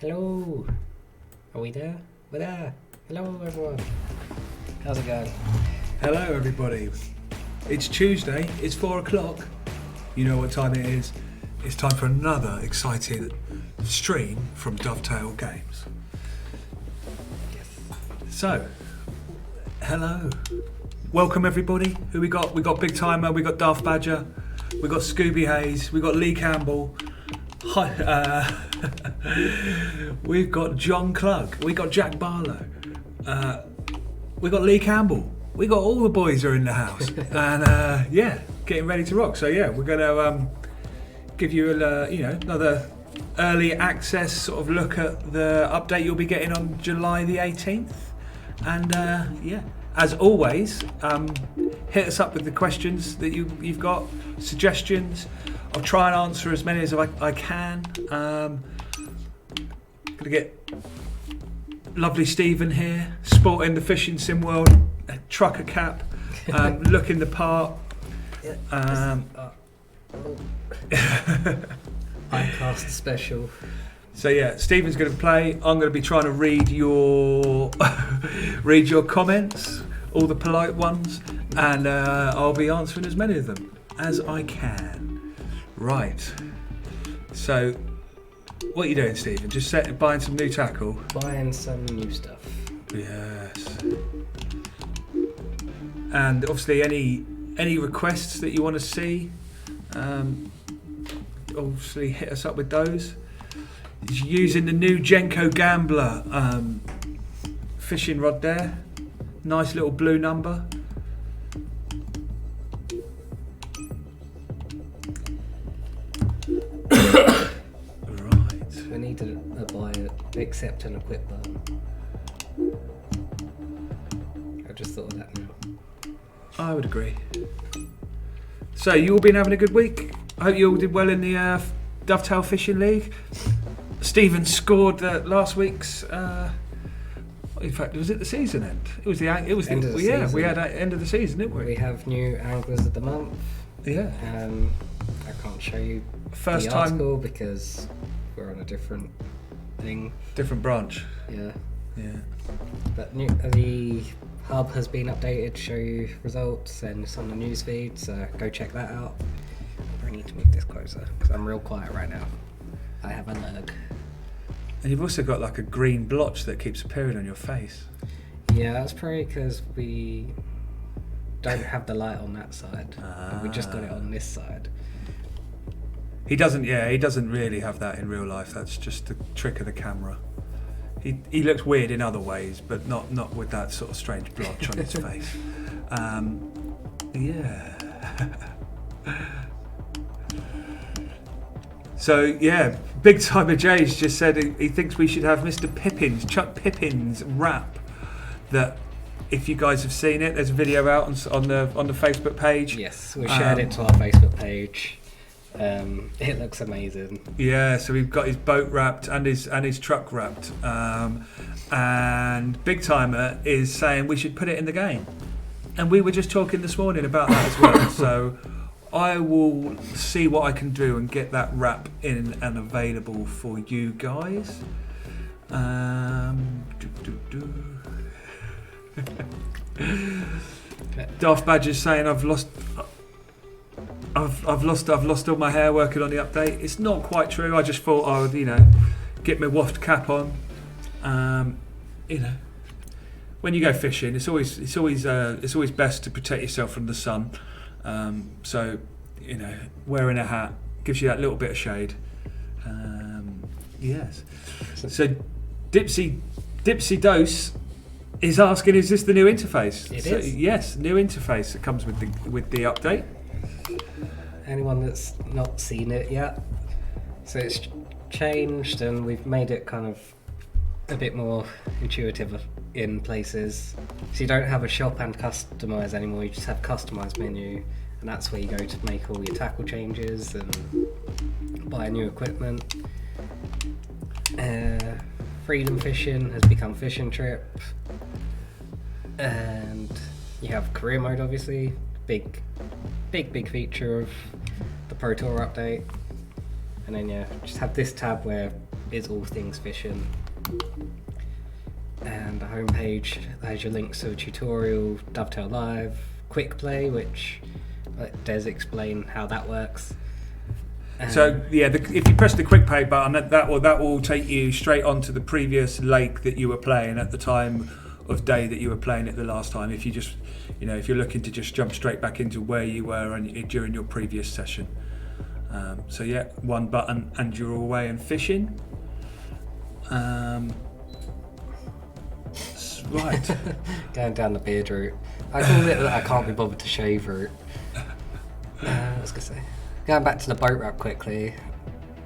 Hello. Are we there? We're there. Hello, everyone. How's it going? Hello, everybody. It's Tuesday. It's 4 o'clock. You know what time it is. It's time for another exciting stream from Dovetail Games. Yes. So, hello. Welcome, everybody. Who we got? We got Big Timer. We got Darth Badger. We got Scooby Hayes. We got Lee Campbell. Hi, we've got John Klug. We got Jack Barlow. We got Lee Campbell. We got all the boys are in the house, and getting ready to rock. So we're gonna give you another early access sort of look at the update you'll be getting on July the 18th, and as always, hit us up with the questions that you've got, suggestions. I'll try and answer as many as I can. Gonna get lovely Stephen here, sporting the fishing sim world, a trucker cap, looking the part. Icast special. So Stephen's going to play. I'm going to be trying to read your comments, all the polite ones, and I'll be answering as many of them as I can. Right. So, what are you doing, Stephen? Just buying some new tackle? Buying some new stuff. Yes. And obviously, any requests that you want to see, obviously hit us up with those. He's using the new Genko Gambler fishing rod there. Nice little blue number. We need to buy it, accept and equip button. I just thought of that now. I would agree. So you all been having a good week? I hope you all did well in the Dovetail Fishing League. Stephen scored last week's. In fact, was it the season end? It was the end of the season. We had end of the season, didn't we? We have new anglers of the month. Yeah. I can't show you First the time article because we're on a different thing. Different branch. Yeah. Yeah. But the hub has been updated to show you results, and it's on the news feed, so go check that out. I need to move this closer because I'm real quiet right now. I have a leg. And you've also got like a green blotch that keeps appearing on your face. Yeah, that's probably because we don't have the light on that side. We just got it on this side. He doesn't really have that in real life. That's just the trick of the camera. He looks weird in other ways, but not with that sort of strange blotch on his face. So Big Timer Jay's just said he thinks we should have Chuck Pippin's rap. That if you guys have seen it, there's a video out on the Facebook page. Yes, we shared it to our Facebook page. It looks amazing. Yeah, so we've got his boat wrapped and his truck wrapped, and Big Timer is saying we should put it in the game, and we were just talking this morning about that as well. So I will see what I can do and get that wrap in and available for you guys. Darth Badger's saying I've lost all my hair working on the update. It's not quite true. I just thought I would, get my waft cap on. When you go fishing, it's always best to protect yourself from the sun. So, wearing a hat gives you that little bit of shade. Yes. So, Dipsy Dose is asking, is this the new interface? It is. Yes, new interface that comes with the update. Anyone that's not seen it yet, so it's changed and we've made it kind of a bit more intuitive in places. So you don't have a shop and customize anymore, you just have customize menu, and that's where you go to make all your tackle changes and buy new equipment. Freedom fishing has become fishing trip, and you have career mode, obviously, big feature of the Pro Tour update. And then just have this tab where is all things fishing. And the homepage has your links to a tutorial, Dovetail Live, Quick Play, which does explain how that works. So yeah, if you press the quick play button, that will take you straight onto the previous lake that you were playing at the time of day that you were playing it the last time. If you just, if you're looking to just jump straight back into where you were during your previous session. So yeah, one button and you're away and fishing. Right. Going down the beard route. I call it that I can't be bothered to shave route. What was I going to say? Going back to the boat wrap quickly,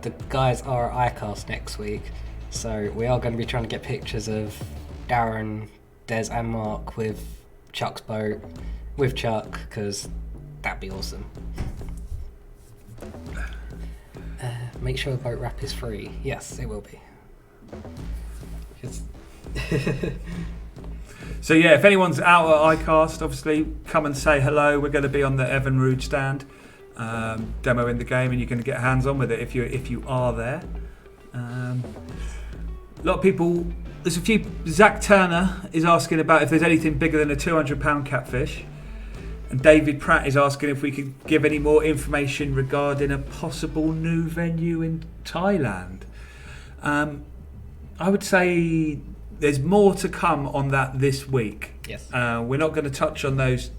the guys are at ICAST next week, so we are going to be trying to get pictures of Darren, Des and Mark with Chuck's boat, with Chuck, because that'd be awesome. Make sure the boat wrap is free. Yes, it will be. So yeah, if anyone's out at ICAST, obviously come and say hello. We're going to be on the Evan Rood stand, demoing the game, and you can get hands on with it if you are there. A lot of people. There's a few. Zach Turner is asking about if there's anything bigger than a 200-pound catfish, and David Pratt is asking if we could give any more information regarding a possible new venue in Thailand. I would say there's more to come on that this week. Yes. We're not going to touch on those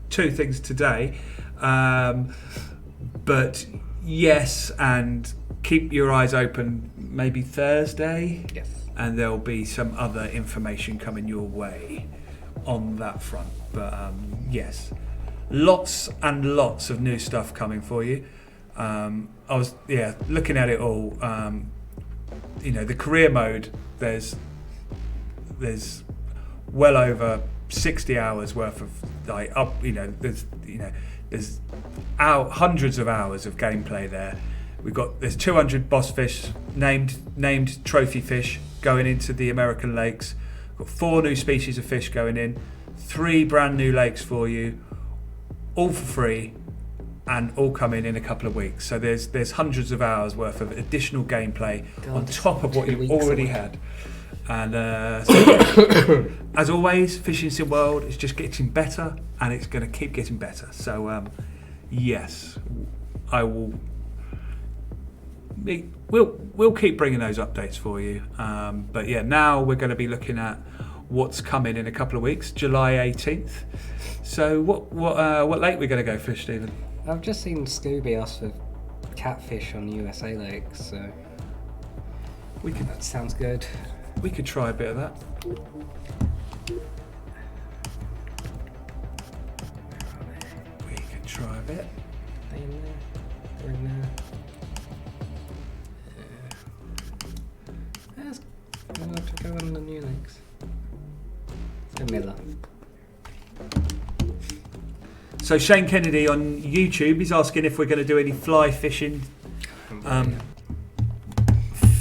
two things today, but yes, and keep your eyes open. Maybe Thursday. Yes. And there'll be some other information coming your way on that front. But yes, lots and lots of new stuff coming for you. I was looking at it all. The career mode. There's well over 60 hours worth of there's hundreds of hours of gameplay there. There's 200 boss fish, named trophy fish going into the American lakes. Got 4 new species of fish going in, 3 brand new lakes for you, all for free, and all coming in a couple of weeks. So there's hundreds of hours worth of additional gameplay on top of what you've already had. And as always, Fishing Sim World is just getting better, and it's going to keep getting better. So yes, I will. We'll keep bringing those updates for you. But yeah, now we're going to be looking at what's coming in a couple of weeks, July 18th. So what lake we're going to go fish, Stephen? I've just seen Scooby ask for catfish on USA Lake, so that sounds good. We could try a bit of that. We could try a bit. They're in there. They're in there. I'll have to go on the new lakes. So Miller. So Shane Kennedy on YouTube is asking if we're going to do any fly fishing.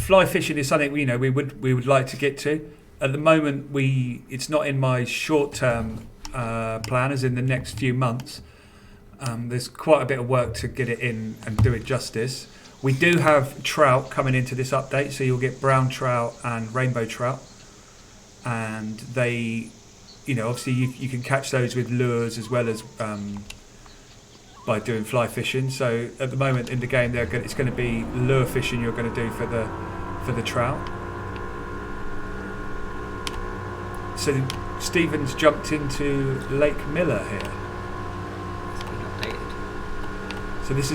Fly fishing is something we would like to get to. At the moment, it's not in my short-term plan, as in the next few months. There's quite a bit of work to get it in and do it justice. We do have trout coming into this update, so you'll get brown trout and rainbow trout, and they, obviously you can catch those with lures as well as by doing fly fishing. So at the moment in the game, it's going to be lure fishing you're going to do for the trout. So Stephen's jumped into Lake Miller here. It's been updated. So this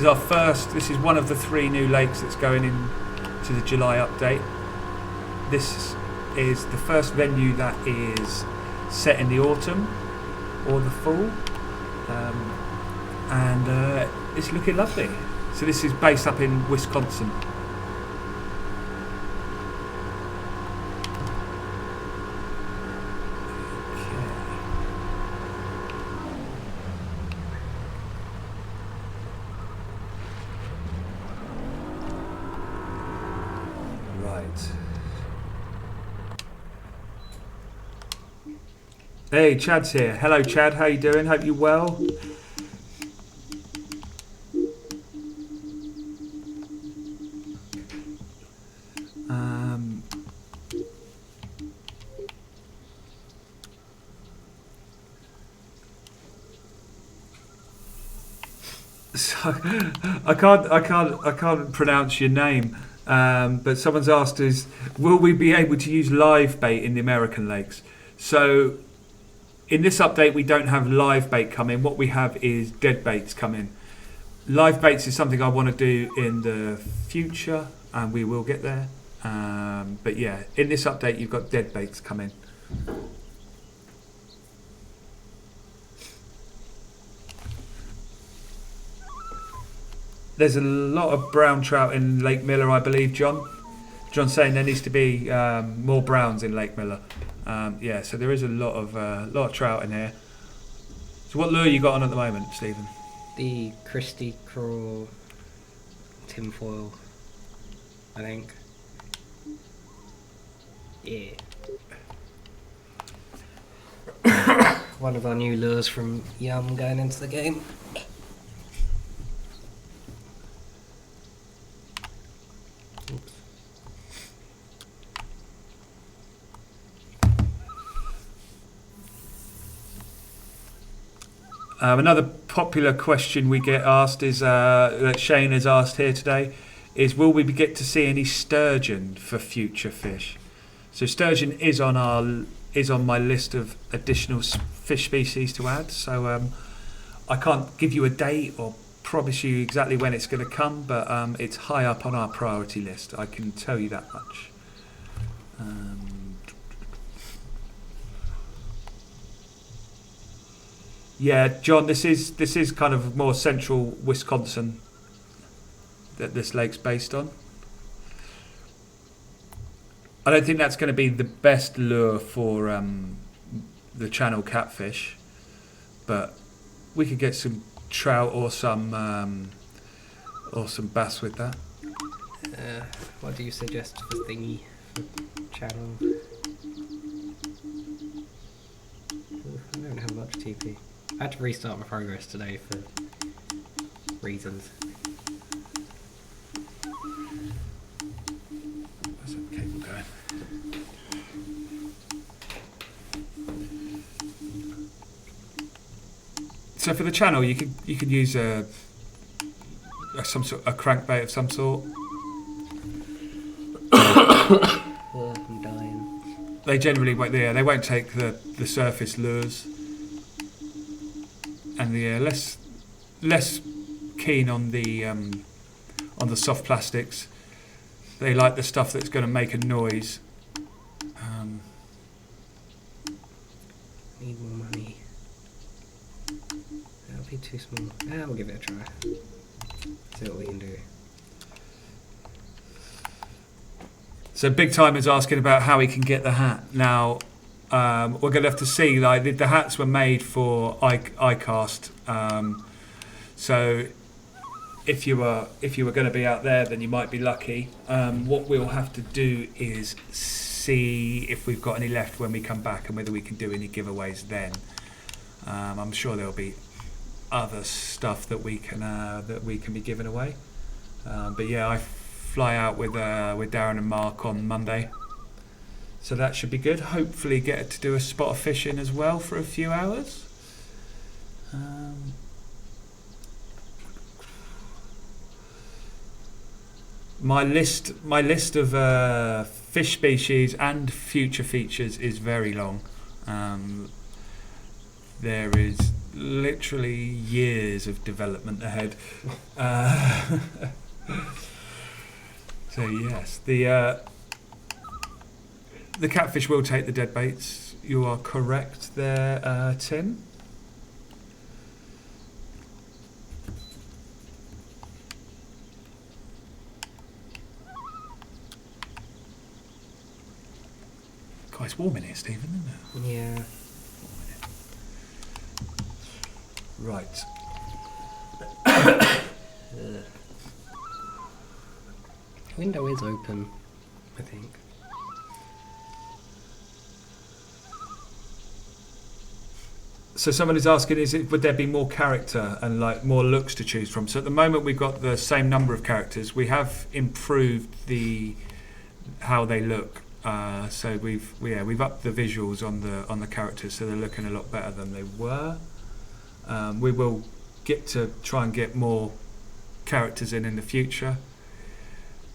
is one of the 3 new lakes that's going in to the July update. This is the first venue that is set in the autumn or the fall. And it's looking lovely. So this is based up in Wisconsin. Hey, Chad's here. Hello, Chad. How you doing? Hope you're well. I can't pronounce your name. But someone's asked us, will we be able to use live bait in the American lakes? So in this update, we don't have live bait come in. What we have is dead baits come in. Live baits is something I want to do in the future, and we will get there. But yeah, in this update, you've got dead baits come in. There's a lot of brown trout in Lake Miller, I believe, John. John's saying there needs to be more browns in Lake Miller. Yeah, so there is a lot of trout in here. So what lure you got on at the moment, Stephen? The Christie Crawl tinfoil, I think. Yeah. One of our new lures from Yum going into the game. Oops. Another popular question we get asked is that Shane has asked here today is, will we get to see any sturgeon for future fish? So sturgeon is on my list of additional fish species to add. So I can't give you a date or promise you exactly when it's going to come, but it's high up on our priority list. I can tell you that much. Yeah, John, this is kind of more central Wisconsin that this lake's based on. I don't think that's going to be the best lure for the channel catfish, but we could get some trout or some bass with that. What do you suggest for the channel? I don't have much TP. I had to restart my progress today for reasons. Where's that cable going? So for the channel, you could use a crankbait of some sort. I'm dying. They generally won't. Yeah, they won't take the surface lures, and they're less keen on the soft plastics. They like the stuff that's going to make a noise. Need more money. That'll be too small. We'll give it a try. See what we can do. So Big Time is asking about how he can get the hat. Now, we're going to have to see. Like the hats were made for iCast. So if you were going to be out there, then you might be lucky. What we'll have to do is see if we've got any left when we come back, and whether we can do any giveaways then. I'm sure there'll be other stuff that we can be giving away. But yeah, I fly out with Darren and Mark on Monday, so that should be good. Hopefully get to do a spot of fishing as well for a few hours. My list of fish species and future features is very long. There is literally years of development ahead. So yes, the catfish will take the dead baits. You are correct there, Tim. God, it's warm in here, Stephen, isn't it? Yeah. Right. Window is open, I think. So someone is asking, would there be more character and like more looks to choose from? So at the moment we've got the same number of characters. We have improved how they look. So we've upped the visuals on the characters, so they're looking a lot better than they were. We will get to try and get more characters in the future.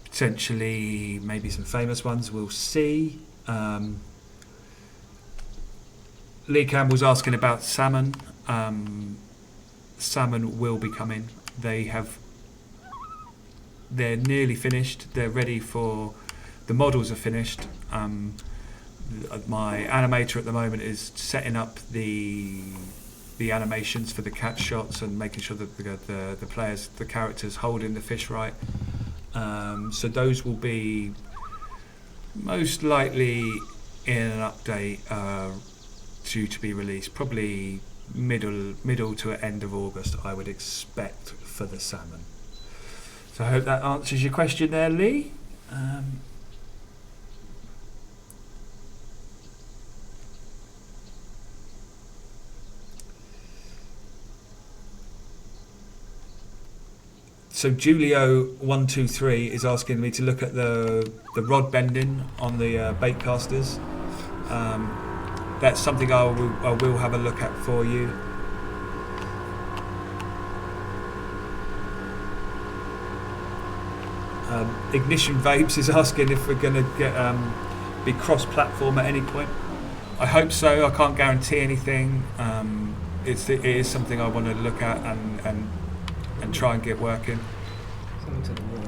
Potentially, maybe some famous ones. We'll see. Lee Campbell's asking about Salmon. Salmon will be coming. They're nearly finished. They're ready for. The models are finished. My animator at the moment is setting up the animations for the catch shots and making sure that the players, the characters, holding the fish right. So those will be most likely in an update due to be released probably middle to end of August, I would expect, for the Salmon. So I hope that answers your question there, Lee. So Julio123 is asking me to look at the rod bending on the bait casters. That's something I will have a look at for you. Ignition Vapes is asking if we're going to be cross-platform at any point. I hope so. I can't guarantee anything. It is something I want to look at and try and get working. Something to the wall.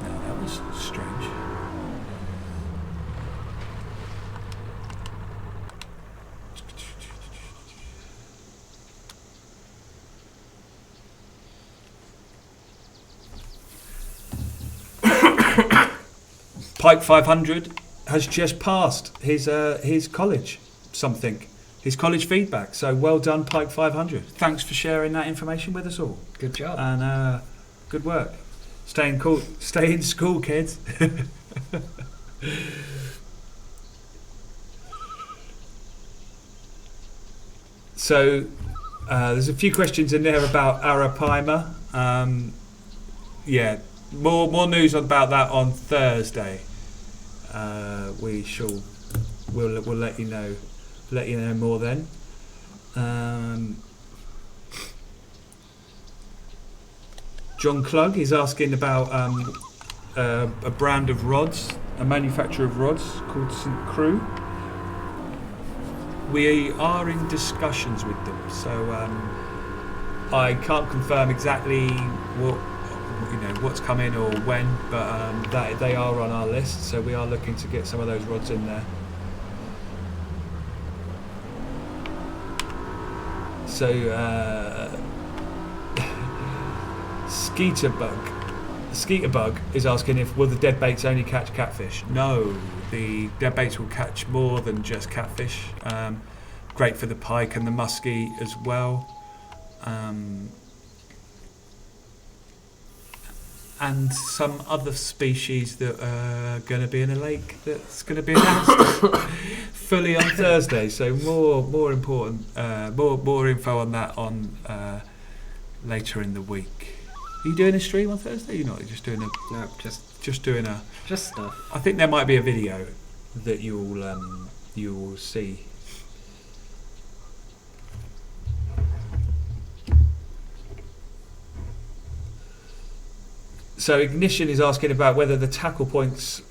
No, that was strange. Pike 500 has just passed his college his college feedback. So well done, Pike 500. Thanks for sharing that information with us all. Good job. And good work. Stay in school, kids. So there's a few questions in there about Arapaima. Yeah, more news about that on Thursday. We'll let you know more then. John Klug is asking about a brand of rods, a manufacturer of rods called St. Crew. We are in discussions with them, so I can't confirm exactly what's coming or when, but that they are on our list, so we are looking to get some of those rods in there. So Skeeterbug is asking if will the dead baits only catch catfish. No, the dead baits will catch more than just catfish. Great for the pike and the muskie as well. And some other species that are going to be in a lake that's going to be announced fully on Thursday. So more important, more info on that on later in the week. Are you doing a stream on Thursday? You're not. You're just doing a. No, just doing a. just stuff. I think there might be a video that you'll see. So Ignition is asking about whether the tackle points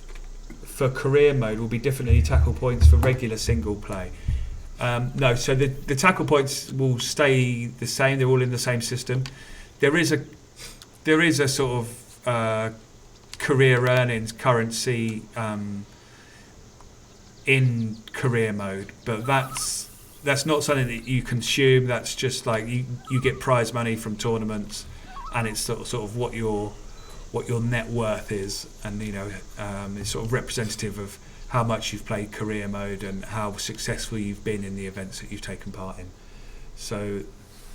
for career mode will be different than the tackle points for regular single play. No, so the tackle points will stay the same. They're all in the same system. There is a sort of career earnings currency in career mode, but that's not something that you consume. That's just like you get prize money from tournaments, and it's sort of what your net worth is, and it's sort of representative of how much you've played career mode and how successful you've been in the events that you've taken part in. So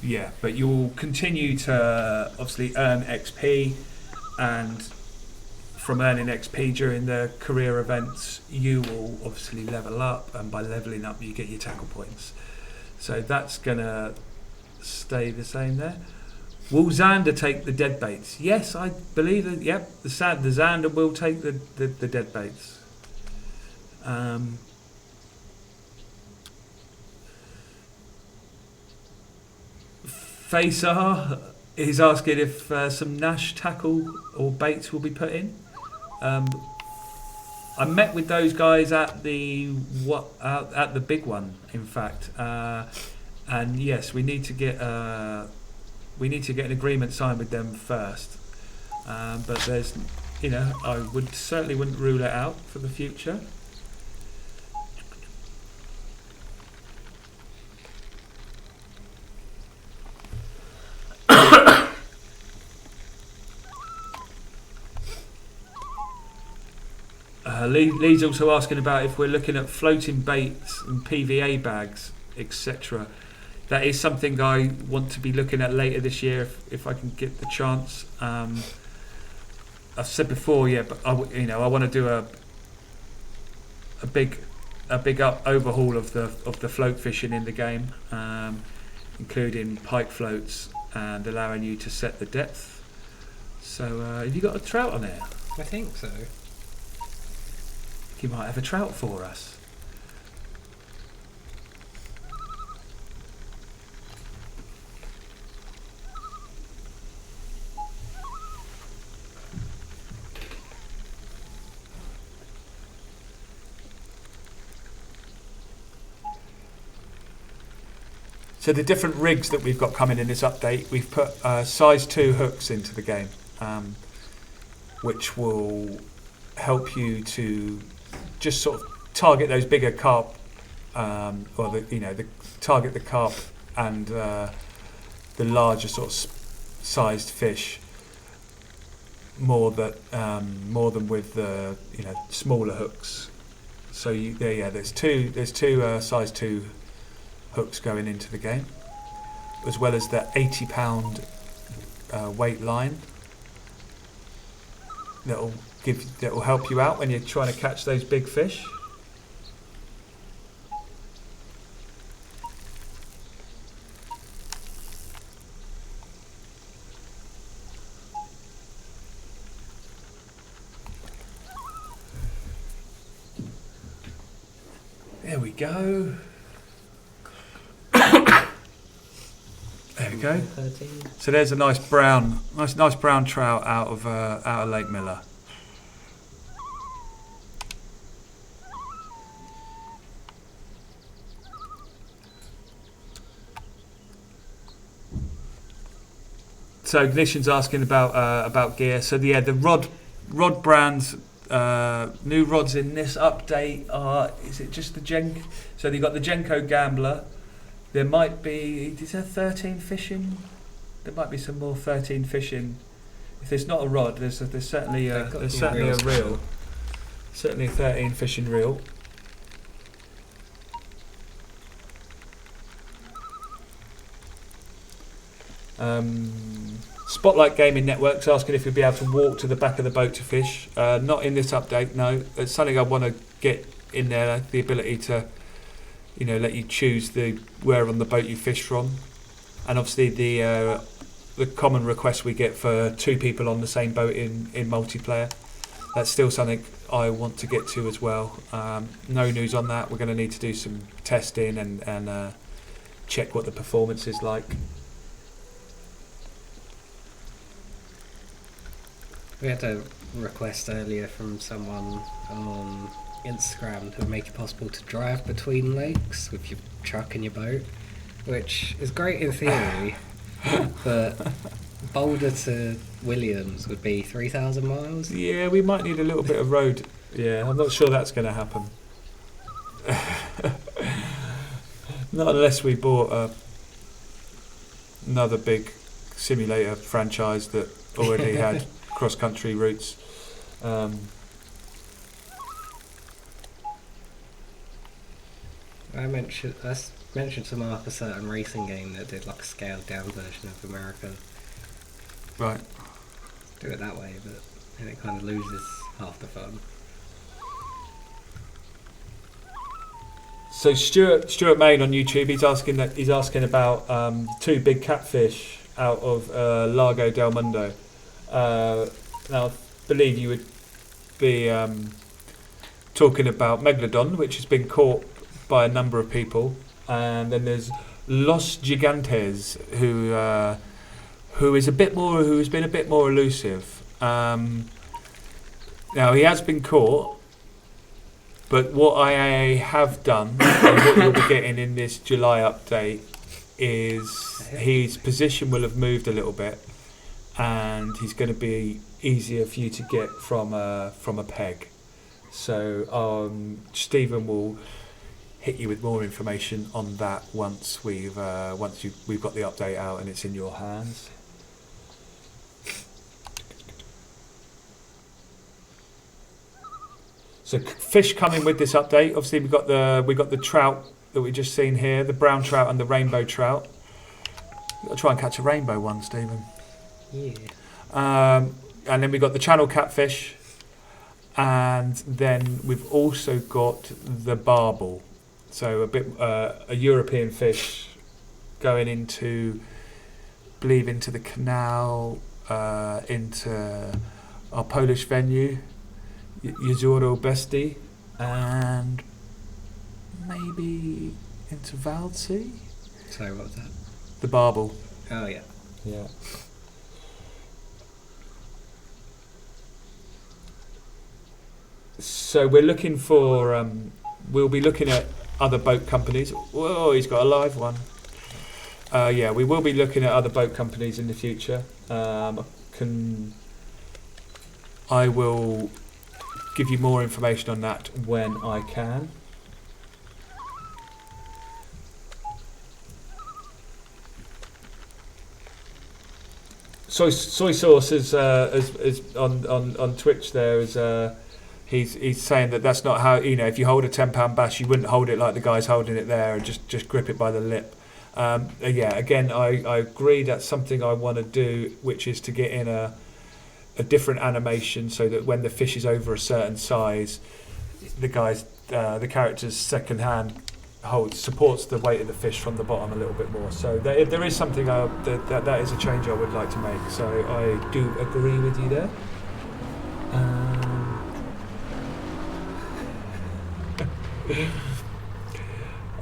yeah, but you'll continue to obviously earn XP, and from earning XP during the career events you will obviously level up, and by leveling up you get your tackle points. So that's gonna stay the same there. Will Xander take the dead baits? Yes, I believe that. Yep, the Xander will take the dead baits. Faisar is asking if some Nash tackle or baits will be put in. I met with those guys at the big one, in fact, and yes, we need to get an agreement signed with them first. But there's, I certainly wouldn't rule it out for the future. Lee's also asking about if we're looking at floating baits and PVA bags, etc. That is something I want to be looking at later this year if I can get the chance. I've said before, but I want to do a big overhaul of the float fishing in the game, including pike floats and allowing you to set the depth. So, have you got a trout on there? I think so. You might have a trout for us. So the different rigs that we've got coming in this update, we've put size 2 hooks into the game, which will help you to just sort of target those bigger carp, target the carp and the larger sort of sized fish more than with the smaller hooks. So there's two size 2 hooks going into the game, as well as the 80-pound weight line that will help you out when you're trying to catch those big fish. There we go. There we go. 13. So there's a nice brown trout out of Lake Miller. So Ignition's asking about gear. So the rod brands, new rods in this update are, is it just the Gen? So you've got the Genco Gambler. There might be, is there 13 fishing? There might be some more 13 fishing. If there's not a rod, there's certainly a reel. Certainly a 13 fishing reel. Spotlight Gaming Network's asking if you'll be able to walk to the back of the boat to fish. Not in this update, no. It's something I want to get in there, the ability to, let you choose where on the boat you fish from. And obviously the common request we get for 2 people on the same boat in multiplayer. That's still something I want to get to as well. No news on that. We're going to need to do some testing and check what the performance is like. We had a request earlier from someone on Instagram to make it possible to drive between lakes with your truck and your boat, which is great in theory, but Boulder to Williams would be 3,000 miles. Yeah, we might need a little bit of road. Yeah, I'm not sure that's going to happen. Not unless we bought another big simulator franchise that already had cross-country routes. I mentioned to Mark a certain racing game that did like a scaled down version of America. Right. Do it that way, but then it kind of loses half the fun. So Stuart Main on YouTube, he's asking about 2 big catfish out of Lago del Mundo. Now I believe you would be talking about Megalodon, which has been caught by a number of people, and then there's Los Gigantes, who's been a bit more elusive. Now he has been caught, but what I have done, and what you'll be getting in this July update, is his position will have moved a little bit, and he's going to be easier for you to get from a peg. So Stephen will hit you with more information on that once we've got the update out and it's in your hands. So fish coming with this update. Obviously we got the trout that we just seen here, the brown trout and the rainbow trout. Got to try and catch a rainbow one, Stephen. Yeah. And then we got the channel catfish, and then we've also got the barbel. So a European fish going into the canal, into our Polish venue, Jezioro Besti, and maybe into Valdsea. Sorry, what was that? The barbel. Oh yeah. Yeah. So we're looking for. We'll be looking at other boat companies. Whoa, he's got a live one. Yeah, we will be looking at other boat companies in the future. I will give you more information on that when I can. Soy sauce is on Twitch. There is he's saying that's not how, if you hold a £10 bass, you wouldn't hold it like the guy's holding it there and just grip it by the lip. Yeah, again, I agree that's something I want to do, which is to get in a different animation so that when the fish is over a certain size, the character's second hand supports the weight of the fish from the bottom a little bit more. So there is something that is a change I would like to make. So I do agree with you there.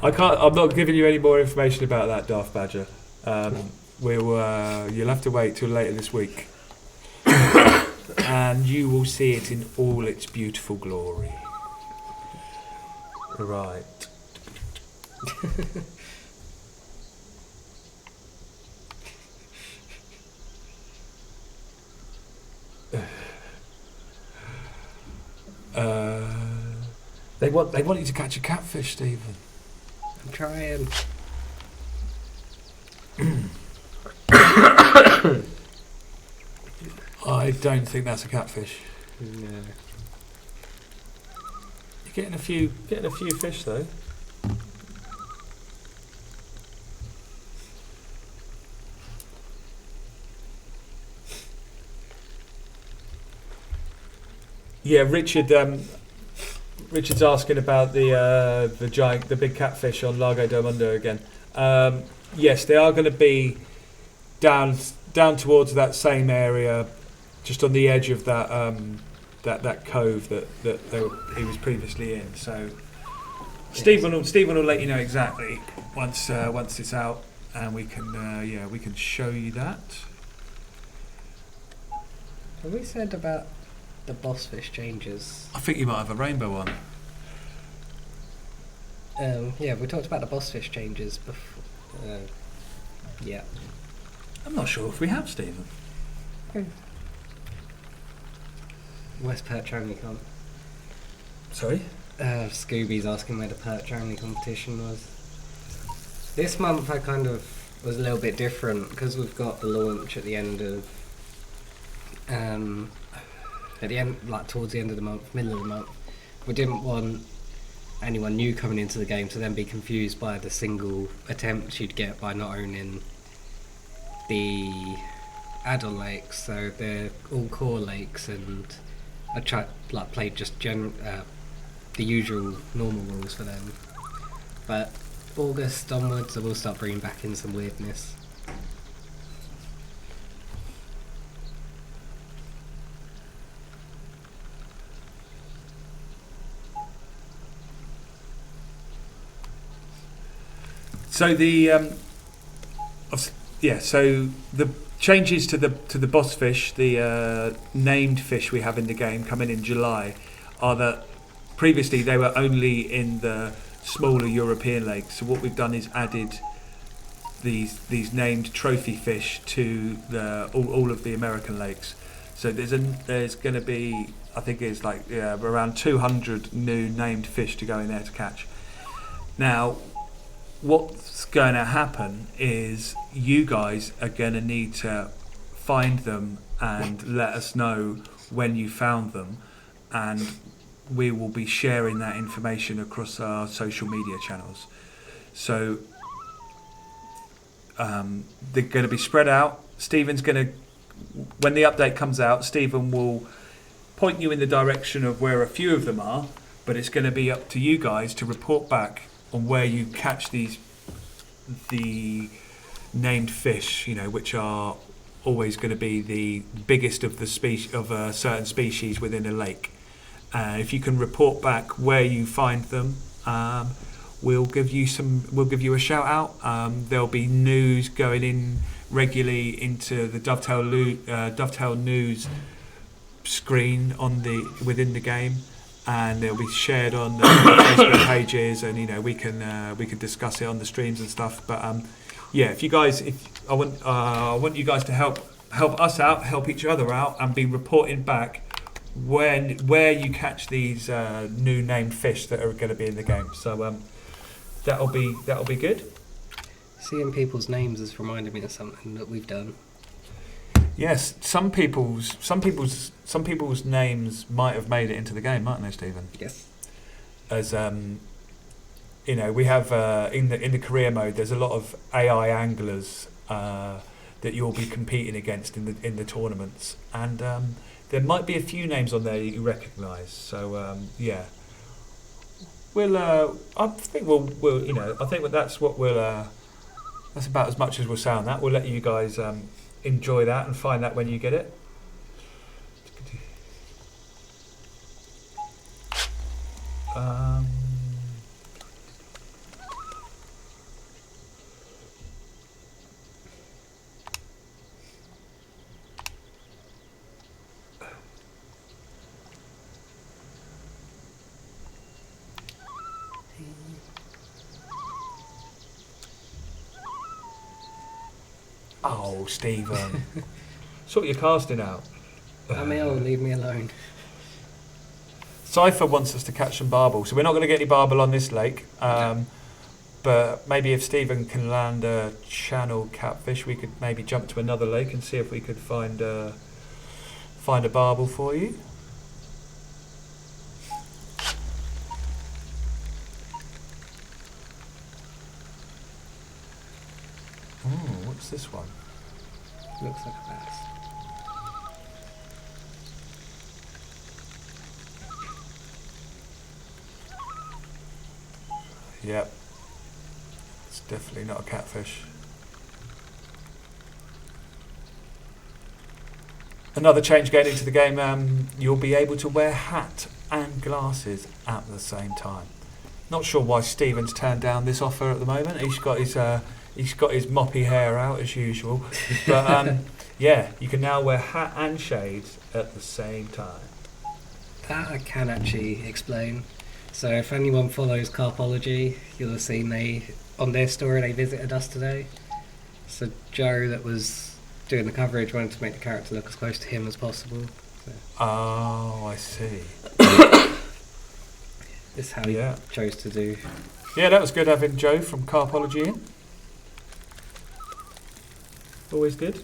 I'm not giving you any more information about that, Daft Badger. You'll have to wait till later this week, and you will see it in all its beautiful glory. Right. They want you to catch a catfish, Stephen. I'm trying. I don't think that's a catfish. No. You're getting a few fish though. Yeah, Richard's asking about the big catfish on Lago del Mundo again. Yes, they are going to be down towards that same area, just on the edge of that cove that he was previously in. So Stephen will let you know exactly once it's out, and we can show you that. Have we said about the boss fish changes? I think you might have a rainbow one. Yeah, we talked about the boss fish changes before. Yeah. I'm not sure if we have, Stephen. Where's perch only comp? Sorry? Scooby's asking where the perch only competition was. This month I kind of was a little bit different because we've got the launch at the end of towards the end of the month, middle of the month. We didn't want anyone new coming into the game to then be confused by the single attempts you'd get by not owning the add-on lakes. So they're all core lakes, and I played just the usual normal rules for them. But August onwards, I will start bringing back in some weirdness. So so the changes to the boss fish, the named fish we have in the game coming in July, are that previously they were only in the smaller European lakes. So what we've done is added these named trophy fish to all of the American lakes. So there's going to be, I think it's like around 200 new named fish to go in there to catch. Now, what's going to happen is you guys are going to need to find them and let us know when you found them, and we will be sharing that information across our social media channels. So they're going to be spread out. Stephen's going to, when the update comes out, Stephen will point you in the direction of where a few of them are, but it's going to be up to you guys to report back on where you catch the named fish, which are always going to be the biggest of the species of a certain species within a lake. If you can report back where you find them, we'll give you a shout out. There'll be news going in regularly into the Dovetail News screen within the game, and it'll be shared on the Facebook pages, and we can discuss it on the streams and stuff. But if you guys, I want you guys to help us out, help each other out, and be reporting back where you catch these new named fish that are going to be in the game. So that'll be good. Seeing people's names has reminded me of something that we've done. Yes, some people's names might have made it into the game, mightn't they, Stephen? Yes. As we have in the career mode, there's a lot of AI anglers that you'll be competing against in the tournaments, and there might be a few names on there that you recognise. So we'll. I think that's about as much as we'll sound that. We'll let you guys enjoy that and find that when you get it. Oh, Stephen. Sort your casting out. Leave me alone. Cypher wants us to catch some barbel, so we're not going to get any barbel on this lake. But maybe if Stephen can land a channel catfish, we could maybe jump to another lake and see if we could find a barbel for you. What's this one? Looks like a bass. Yep. It's definitely not a catfish. Another change going into the game, you'll be able to wear hat and glasses at the same time. Not sure why Stephen's turned down this offer at the moment. He's got his moppy hair out as usual. But you can now wear hat and shades at the same time. That I can actually explain. So if anyone follows Carpology, you'll have seen on their story they visited us today. So Joe, that was doing the coverage, wanted to make the character look as close to him as possible. So. Oh, I see. This is how he chose to do. Yeah, that was good having Joe from Carpology in. Always good.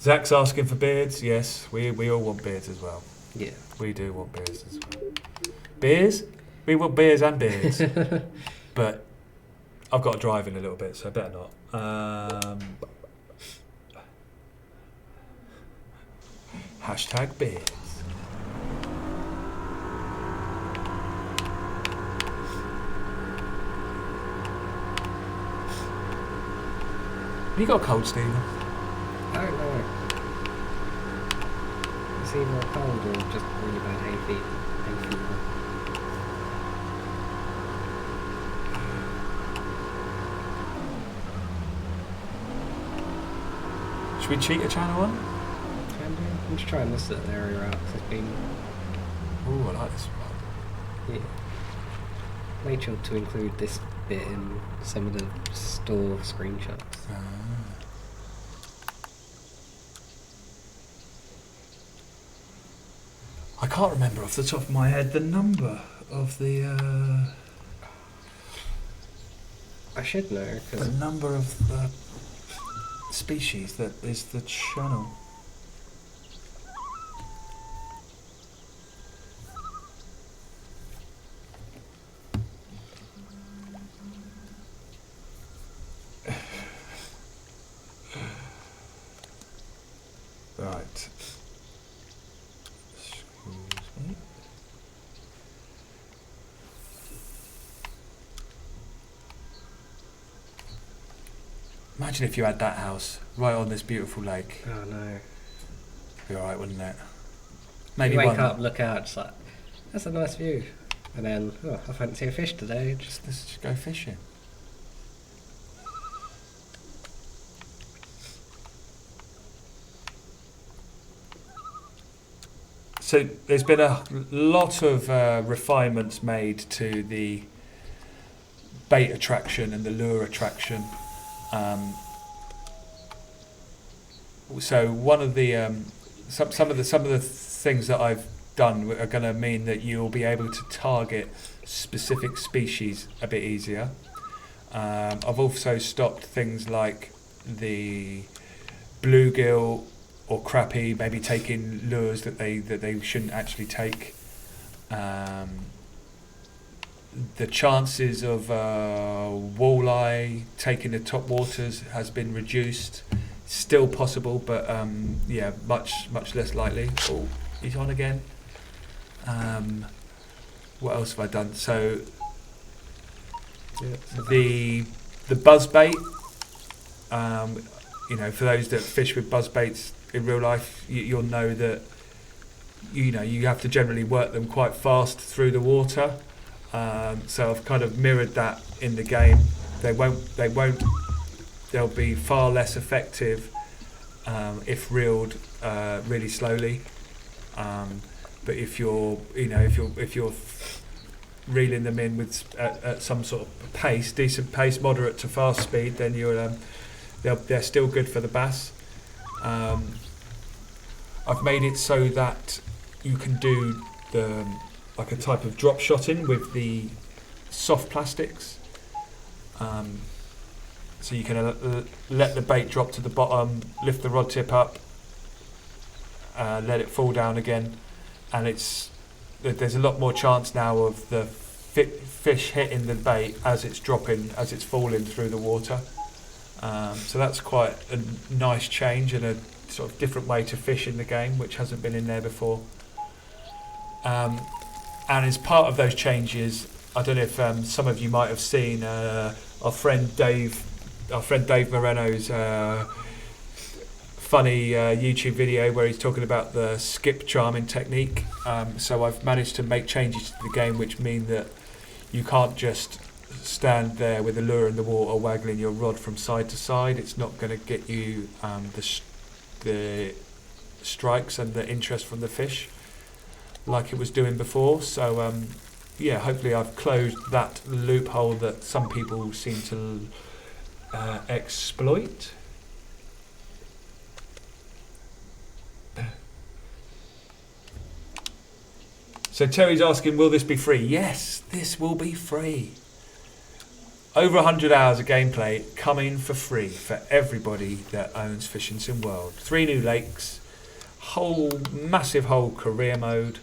Zach's asking for beards. Yes, we all want beards as well. Yeah. We do want beards as well. Beers? We want beers and beards. But I've got to drive in a little bit, so I better not. Hashtag beards. You got a cold, Stephen? I don't know. It's either cold or just really bad hay fever. Should we cheat a channel one? Can do. I'm just trying this little area out because it's been Ooh, I like this one. made sure to include this bit in some of the store screenshots. I can't remember off the top of my head the number of the I should know the because number of the species that is the channel. Right. Excuse me. Imagine if you had that house right on this beautiful lake. oh no. Be alright, wouldn't it? Maybe Maybe wake one. up, look out, just like that's a nice view, and then I fancy a fish today. Let's just go fishing. So there's been a lot of refinements made to the bait attraction and the lure attraction. So one of the some of the things that I've done are going to mean that you'll be able to target specific species a bit easier. I've also stopped things like the bluegill or crappie maybe taking lures that they shouldn't actually take. The chances of walleye taking the top waters has been reduced. Still possible, but yeah, much less likely. Oh, he's on again. What else have I done? So the buzz bait. You know, for those that fish with buzz baits in real life, you'll know that you have to generally work them quite fast through the water. So I've kind of mirrored that in the game. They'll be far less effective if reeled really slowly. But if you're reeling them in with at some sort of pace, decent pace, moderate to fast speed, then they're still good for the bass. I've made it so that you can do like a type of drop shotting with the soft plastics. So you can let the bait drop to the bottom, lift the rod tip up, let it fall down again, and there's a lot more chance now of the fish hitting the bait as it's dropping, as it's falling through the water. So that's quite a nice change and a sort of different way to fish in the game, which hasn't been in there before. And as part of those changes, I don't know if some of you might have seen our friend Dave Moreno's funny YouTube video where he's talking about the skip charming technique. So I've managed to make changes to the game which mean that you can't just stand there with a lure in the water waggling your rod from side to side. It's not going to get you the strikes and the interest from the fish like it was doing before. So yeah, hopefully I've closed that loophole that some people seem to exploit. So Terry's asking, will this be free? Yes, this will be free. Over 100 hours of gameplay coming for free for everybody that owns Fishing Sim World. 3 new lakes, massive whole career mode,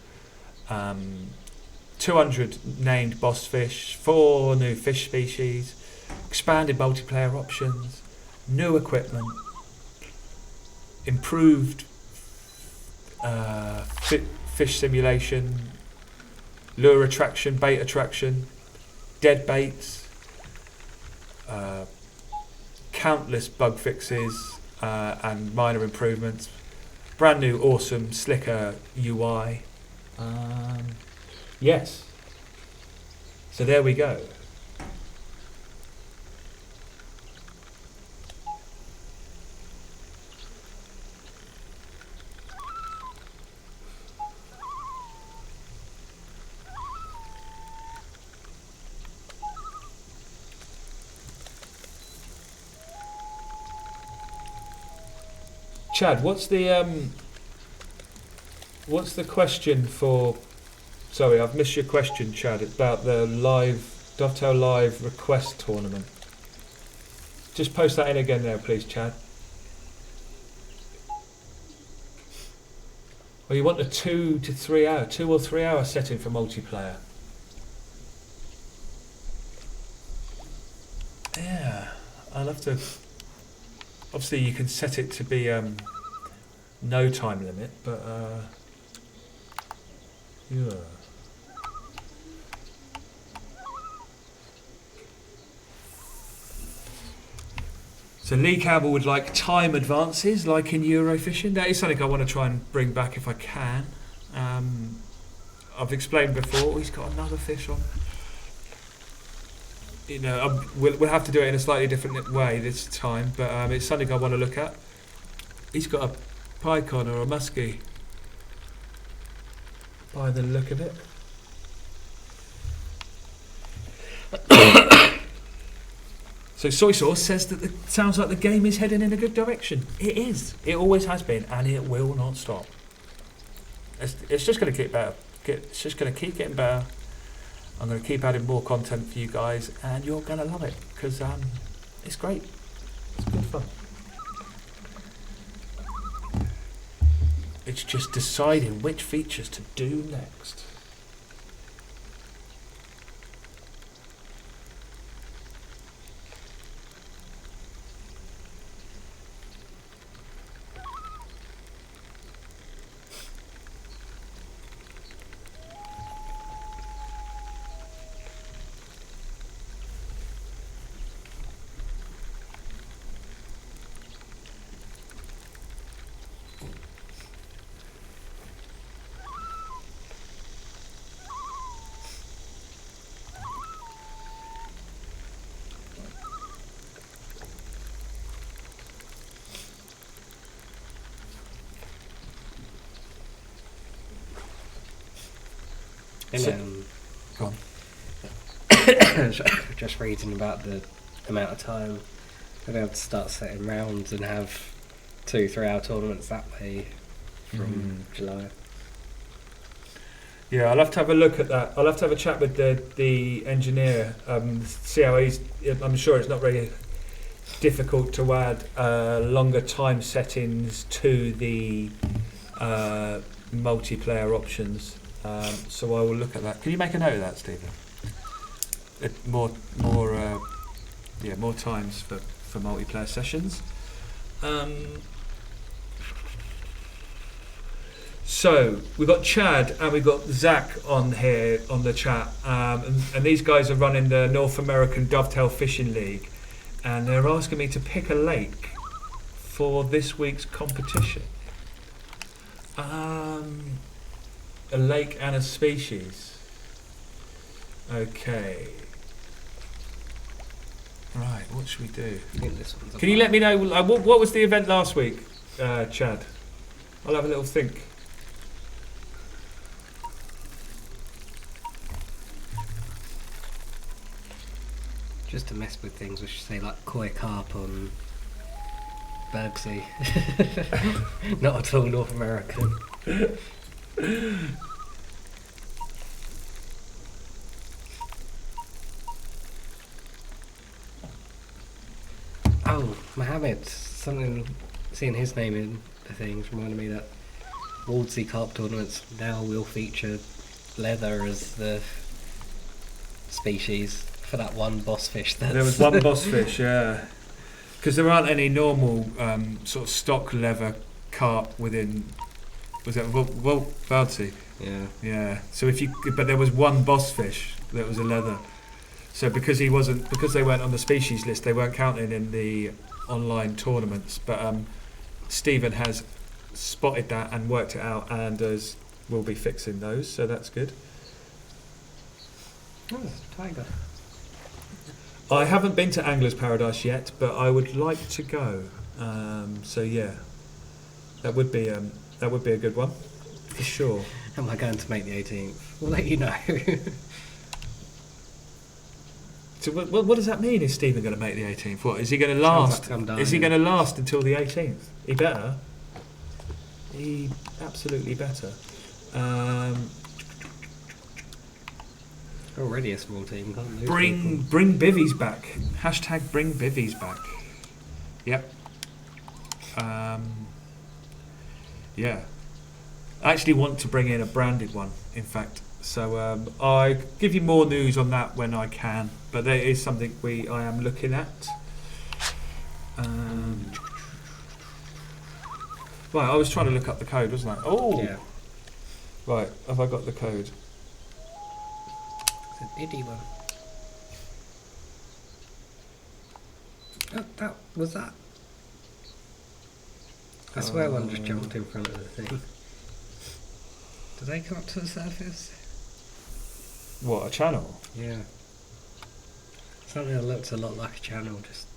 200 named boss fish, 4 new fish species, expanded multiplayer options, new equipment, improved fish simulation, lure attraction, bait attraction, dead baits, countless bug fixes and minor improvements. Brand new, awesome, slicker UI. Yes. So there we go. Chad, what's the question for? Sorry, I've missed your question, Chad. It's about the live Dovetail Live request tournament. Just post that in again there, please, Chad. Well, you want a 2 or 3 hour setting for multiplayer. Yeah, I'll have to. Obviously, you can set it to be no time limit, but yeah. So Lee Campbell would like time advances, like in Eurofishing. That is something I want to try and bring back if I can. I've explained before. He's got another fish on. You know, we'll have to do it in a slightly different way this time, but it's something I want to look at. He's got a picon or a muskie, by the look of it. So Soy Sauce says that it sounds like the game is heading in a good direction. It is. It always has been, and it will not stop. It's just going to keep better. It's just going to keep getting better. I'm going to keep adding more content for you guys, and you're going to love it because it's great. It's good fun. It's just deciding which features to do next. And Go on. just reading about the amount of time we'll be able to start setting rounds and have 2-3 hour tournaments that way from July. Yeah, I'll have to have a look at that. I'll have to have a chat with the engineer, see how he's. I'm sure it's not very difficult to add longer time settings to the multiplayer options. So I will look at that. Can you make a note of that, Stephen? More times for multiplayer sessions. So we've got Chad and we've got Zach on here on the chat, and these guys are running the North American Dovetail Fishing League, and they're asking me to pick a lake for this week's competition. A lake and a species. Okay. Right, what should we do? I think this one's Can you let me know what was the event last week, Chad? I'll have a little think. just to mess with things, we should say like koi carp on Bergsea. Not at all North American. Oh, Mohammed, something, seeing his name in the things reminded me that Waldsea carp tournaments now will feature leather as the species for that one boss fish. There was one boss fish, yeah. Because there aren't any normal sort of stock leather carp within. Was that Waldsea? Yeah. Yeah. So but there was one boss fish that was a leather. So because they weren't on the species list, they weren't counted in the online tournaments. But Stephen has spotted that and worked it out, and will be fixing those. So that's good. Oh, it's a tiger. I haven't been to Angler's Paradise yet, but I would like to go. So yeah, that would be a good one for sure. Am I going to make the 18th? We'll let you know. So what does that mean? Is Stephen going to make the 18th? What is he going to last? Sounds like I'm Is he dying. going to last until the 18th? He better. He absolutely better. Already a small team, can't lose. Bring bivvies back. Hashtag bring bivvies back. Yep. Yeah. I actually want to bring in a branded one, in fact. So I give you more news on that when I can. But there is something I am looking at. Right, I was trying to look up the code, wasn't I? Oh! Yeah. Right, have I got the code? It's an itty one. Oh, that was that. I swear one just jumped in front of the thing. Did they come up to the surface? What, a channel? Yeah. Something that looks a lot like a channel just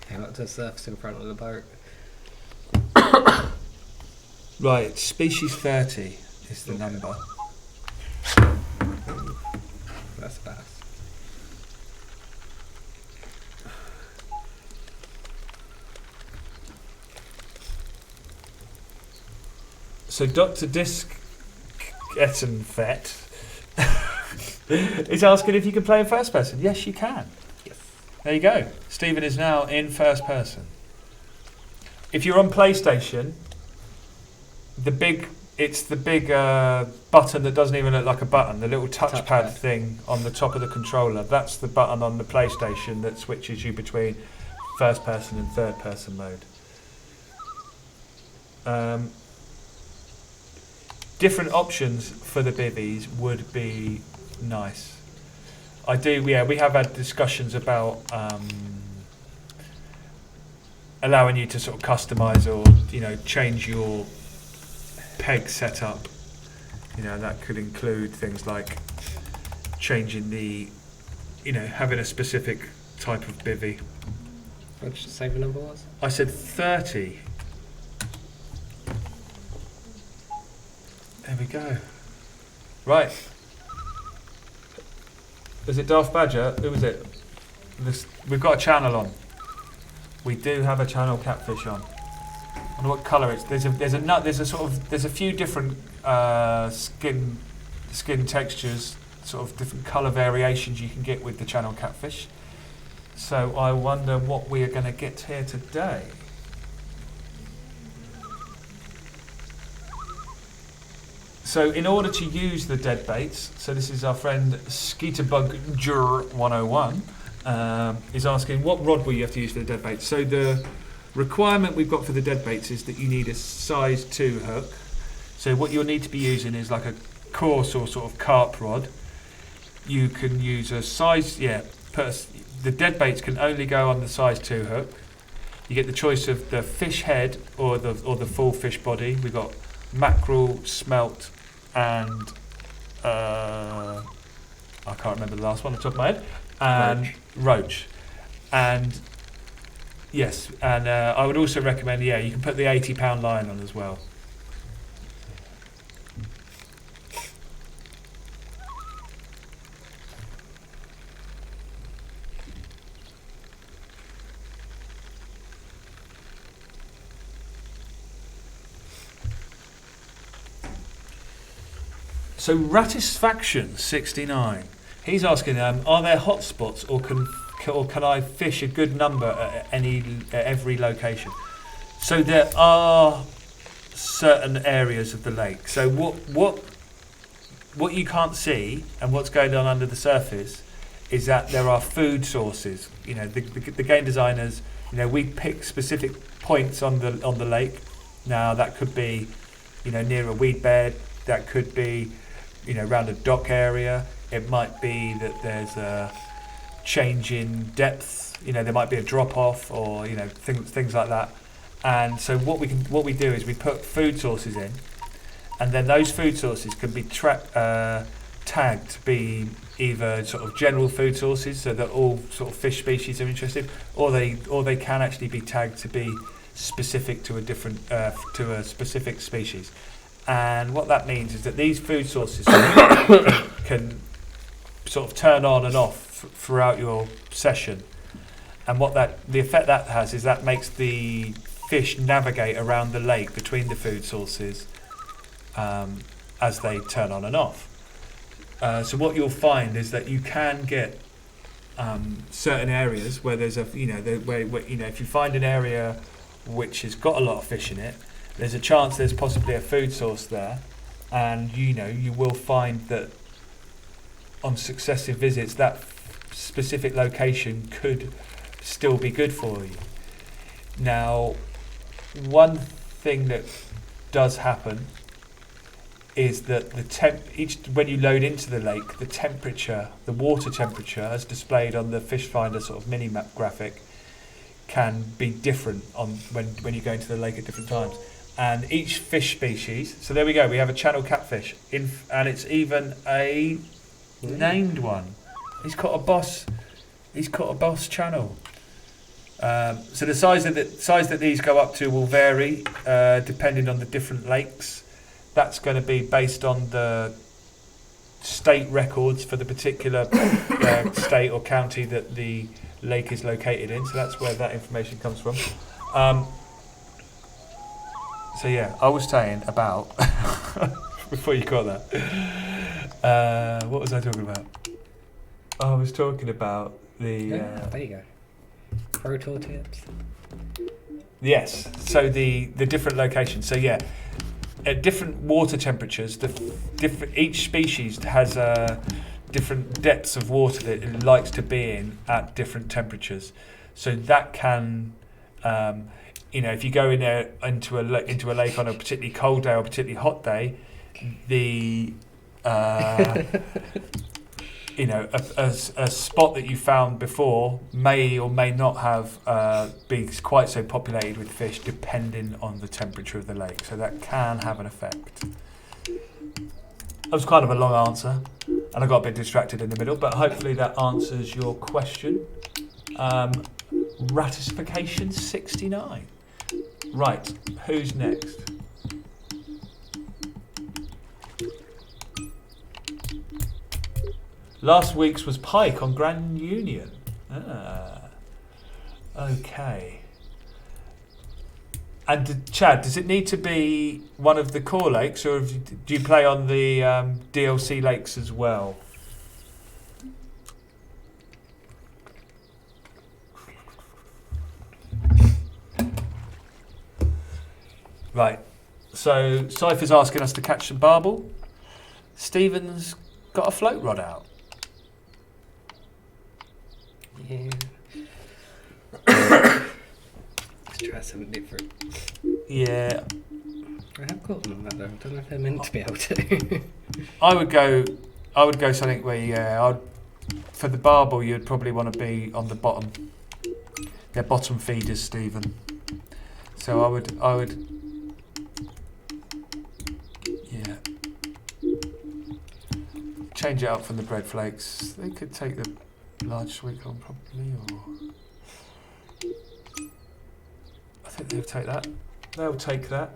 came up to the surface in front of the boat. Right, species 30 is the number. That's fast. So Dr. Disc Ettenfett is asking if you can play in first person. Yes, you can. Yes. There you go. Stephen is now in first person. If you're on PlayStation, the big button that doesn't even look like a button, the little touchpad thing on the top of the controller, that's the button on the PlayStation that switches you between first person and third person mode. Different options for the bivvies would be nice. We have had discussions about allowing you to sort of customize or change your peg setup. That could include things like changing the having a specific type of bivvy. What did you say the number was? I said 30. There we go. Right. Is it Darth Badger? Who was it? We've got a channel on. We do have a channel catfish on. I wonder what colour it's. There's a few different skin textures, sort of different colour variations you can get with the channel catfish. So I wonder what we are going to get here today. So in order to use the dead baits, so this is our friend Skeeterbugger101 is asking what rod will you have to use for the dead baits. So the requirement we've got for the dead baits is that you need a size 2 hook. So what you'll need to be using is like a coarse or sort of carp rod. You can use a size, the dead baits can only go on the size 2 hook. You get the choice of the fish head or the full fish body. We've got mackerel, smelt, and I can't remember the last one off the top of my head. And roach. And yes, and I would also recommend, you can put the 80-pound line on as well. So Ratisfaction69, he's asking, are there hotspots or can I fish a good number at every location? So there are certain areas of the lake. So what you can't see and what's going on under the surface is that there are food sources. The game designers, we pick specific points on the lake. Now that could be, near a weed bed. That could be, around a dock area. It might be that there's a change in depth. You know, there might be a drop off, or things like that. And so what we do is we put food sources in, and then those food sources can be tagged to be either sort of general food sources, so that all sort of fish species are interested, or they can actually be tagged to be specific to a specific species. And what that means is that these food sources can sort of turn on and off throughout your session. And the effect that has is that makes the fish navigate around the lake between the food sources as they turn on and off. So what you'll find is that you can get certain areas where there's if you find an area which has got a lot of fish in it, there's a chance there's possibly a food source there, and you will find that on successive visits that specific location could still be good for you. Now, one thing that does happen is that when you load into the lake, the water temperature, as displayed on the fish finder sort of mini map graphic, can be different on when you go into the lake at different times. And each fish species, so there we go, we have a channel catfish, and it's even a named one. He's got a boss channel. So the size that these go up to will vary depending on the different lakes. That's going to be based on the state records for the particular state or county that the lake is located in. So that's where that information comes from. So yeah, I was saying about before you got that. What was I talking about? I was talking about the. There you go. Pro tour tips. Yes. So the different locations. So yeah, at different water temperatures, each species has different depths of water that it likes to be in at different temperatures. So that can, if you go in there into a lake on a particularly cold day or a particularly hot day, the a spot that you found before may or may not have be quite so populated with fish, depending on the temperature of the lake. So that can have an effect. That was kind of a long answer, and I got a bit distracted in the middle, but hopefully that answers your question. Ratification 69. Right, who's next? Last week's was pike on Grand Union. Okay. And Chad, does it need to be one of the core lakes, or do you play on the DLC lakes as well? Right. So Cypher's asking us to catch some barbel. Stephen's got a float rod out. Yeah. Let's try something different. Yeah. I have caught them on that though. I don't know if they're meant to be able to. I would go something where for the barbel you'd probably want to be on the bottom. They're bottom feeders, Stephen. So I would change it up from the bread flakes. They could take the large sweetcorn probably, or I think they'll take that. They'll take that.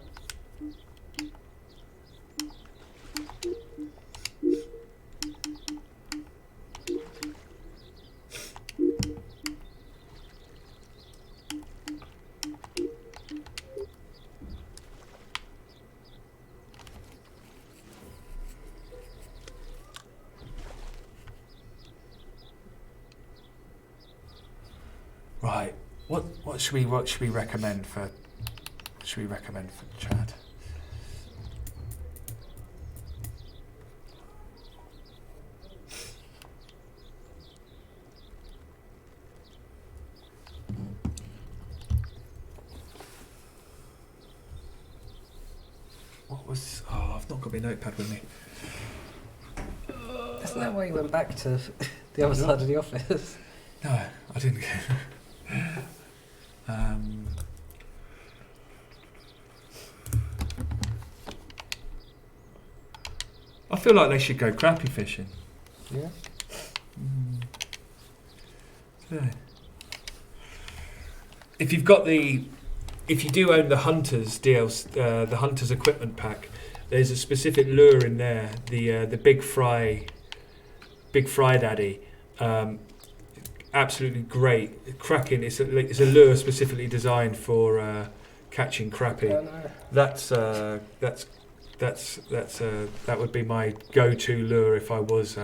Right. What should we recommend for Chad? I've not got my notepad with me. Isn't that why you went back to the other side of the office? No, I didn't. I feel like they should go crappie fishing. Yeah. Yeah. If you do own the Hunters DLC, the Hunters equipment pack, there's a specific lure in there, the Big Fry Daddy. Absolutely great, cracking. It's a lure specifically designed for catching crappie. Oh, no. That would be my go-to lure if I was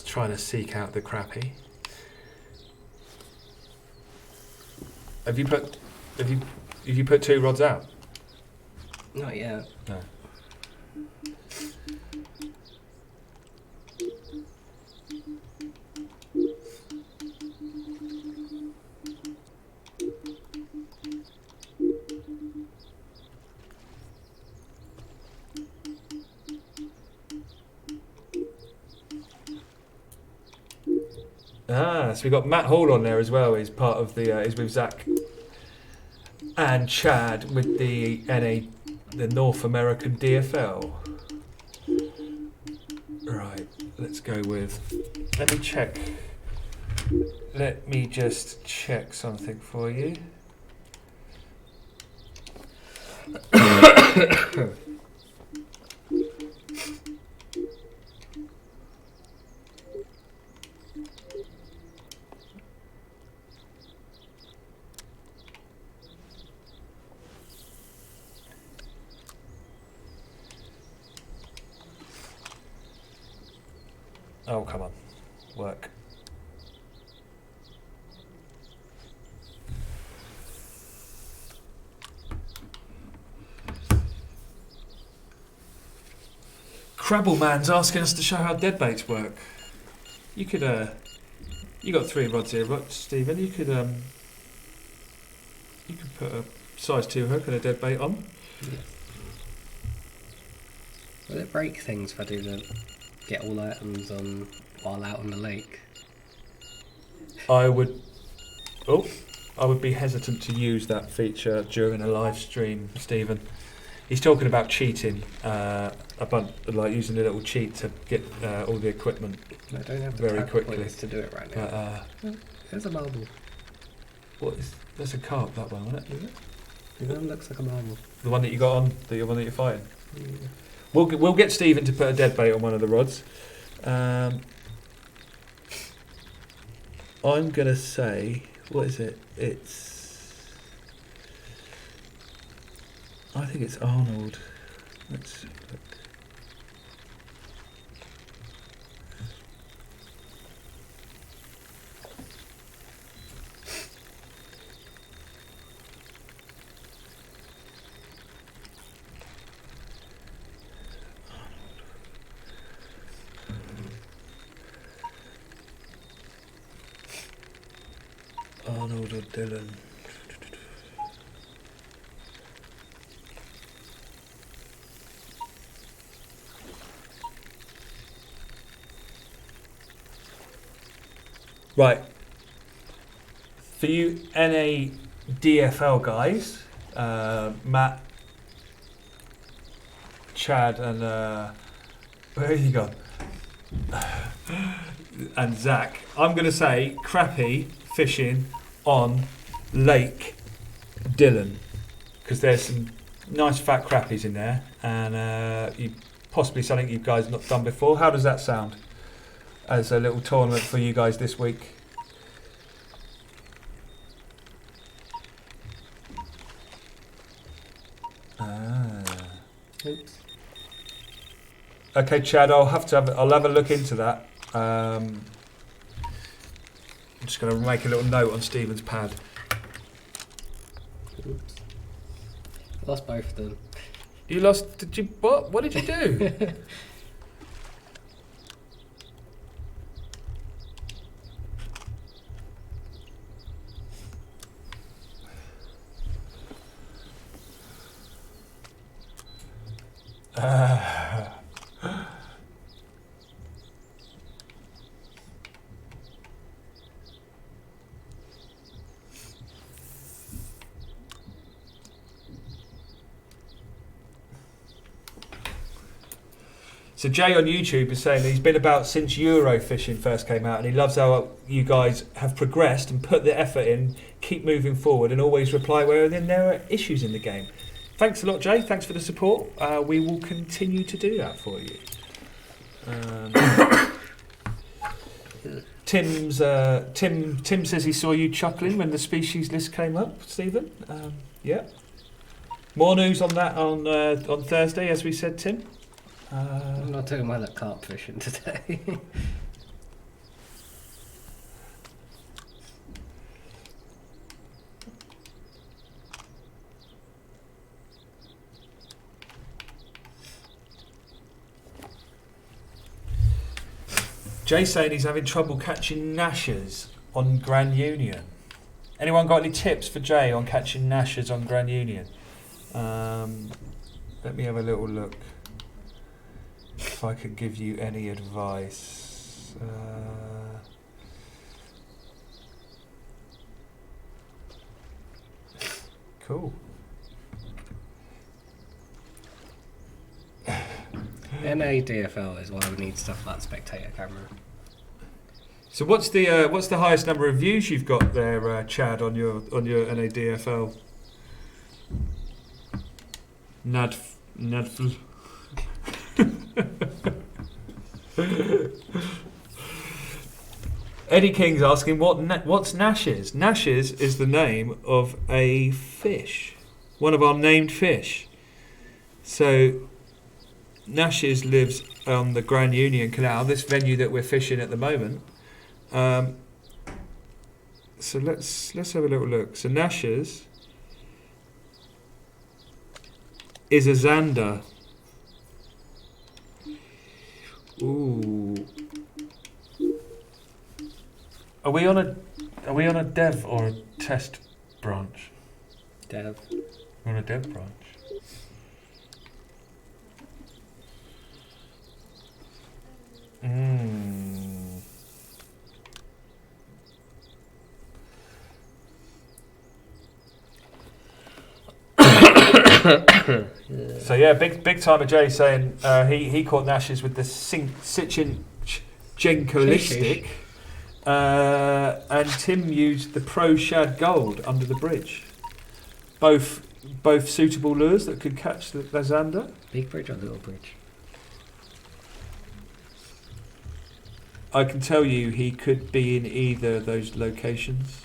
trying to seek out the crappie. Have you put 2 rods out? Not yet. No. So we've got Matt Hall on there as well. He's part of the. He's with Zach and Chad with the North American DFL. Right, let's go with. Let me check. Let me just check something for you. Oh, come on. Work. Crabble Man's asking us to show how dead baits work. You could, you got 3 rods here, right, Stephen? You could put a size 2 hook and a dead bait on. Yeah. Will it break things if I do the get all items on while out on the lake? I would be hesitant to use that feature during a live stream, Stephen. He's talking about cheating, like using a little cheat to get all the equipment I don't have the very tackle quickly points to do it right now. There's a marble. That's a carp, that one, isn't it? Is it? The one looks like a marble. The one that you got on, the one that you're fighting. Yeah. We'll get Stephen to put a dead bait on one of the rods. I'm gonna say, what is it? I think it's Arnold. Let's look. Arnold or Dylan. Right. For you NA DFL guys, Matt, Chad, and where have you gone? And Zach, I'm going to say crappie fishing on Lake Dillon because there's some nice fat crappies in there, and possibly something you guys not done before. How does that sound as a little tournament for you guys this week? Oops. Okay, Chad, I'll have a look into that. I'm just going to make a little note on Stephen's pad. Oops. Lost both of them. You lost? Did you? What? What did you do? So Jay on YouTube is saying he's been about since Euro fishing first came out, and he loves how you guys have progressed and put the effort in, keep moving forward, and always reply where there are issues in the game. Thanks a lot, Jay. Thanks for the support. We will continue to do that for you. Tim says he saw you chuckling when the species list came up, Stephen. Yeah. More news on that on Thursday, as we said, Tim. I'm not doing well at carp fishing today. Jay's saying he's having trouble catching gnashers on Grand Union. Anyone got any tips for Jay on catching gnashers on Grand Union? Let me have a little look. If I could give you any advice. Cool. NADFL is why we need stuff like spectator camera. So what's the highest number of views you've got there, Chad, on your NADFL? Nadfl. Eddie King's asking what's Nash's? Nash's is the name of a fish, one of our named fish. So Nash's lives on the Grand Union Canal, this venue that we're fishing at the moment. So let's have a little look. So Nash's is a zander. Ooh. Are we on a dev or a test branch? Dev. We're on a dev branch. So yeah, big timer Jay saying he caught Nash's with the Sitchin Jenkolistic, and Tim used the Pro Shad Gold under the bridge. Both suitable lures that could catch the zander. Big bridge or little bridge? I can tell you he could be in either of those locations.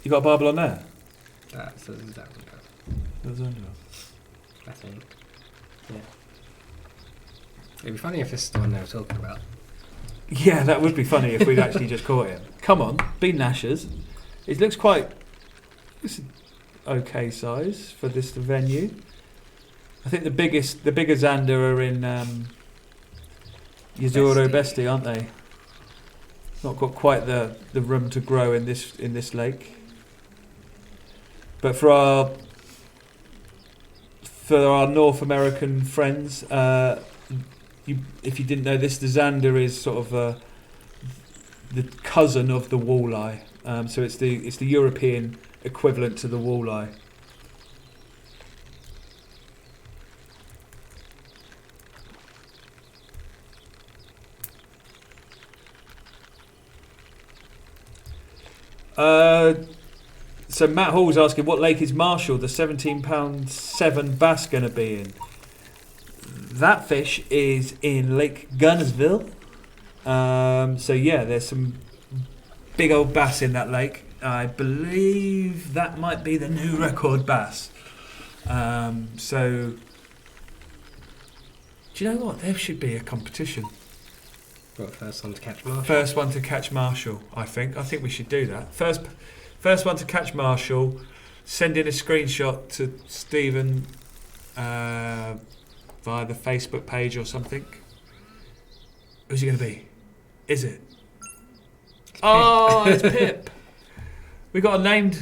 You got a barbel on there? That's a zander. I think. Yeah. It'd be funny if this is the one they were talking about. Yeah, that would be funny if we'd actually just caught him. Come on, be Nashers. It looks quite... It's an okay size for this venue. I think the bigger zander are in Yezuro Besti, aren't they? Not got quite the room to grow in this lake. But for our North American friends, if you didn't know this, the zander is sort of the cousin of the walleye. So it's the European equivalent to the walleye. So Matt Hall's asking, what lake is Marshall, the 17-pound-7 bass going to be in? That fish is in Lake Gunnersville. So yeah, there's some big old bass in that lake. I believe that might be the new record bass. So do you know what? There should be a competition. What, first one to catch Marshall? First one to catch Marshall, I think. I think we should do that. First one to catch Marshall, send in a screenshot to Stephen via the Facebook page or something. Who's it going to be? Is it? Oh, it's Pip. We got a named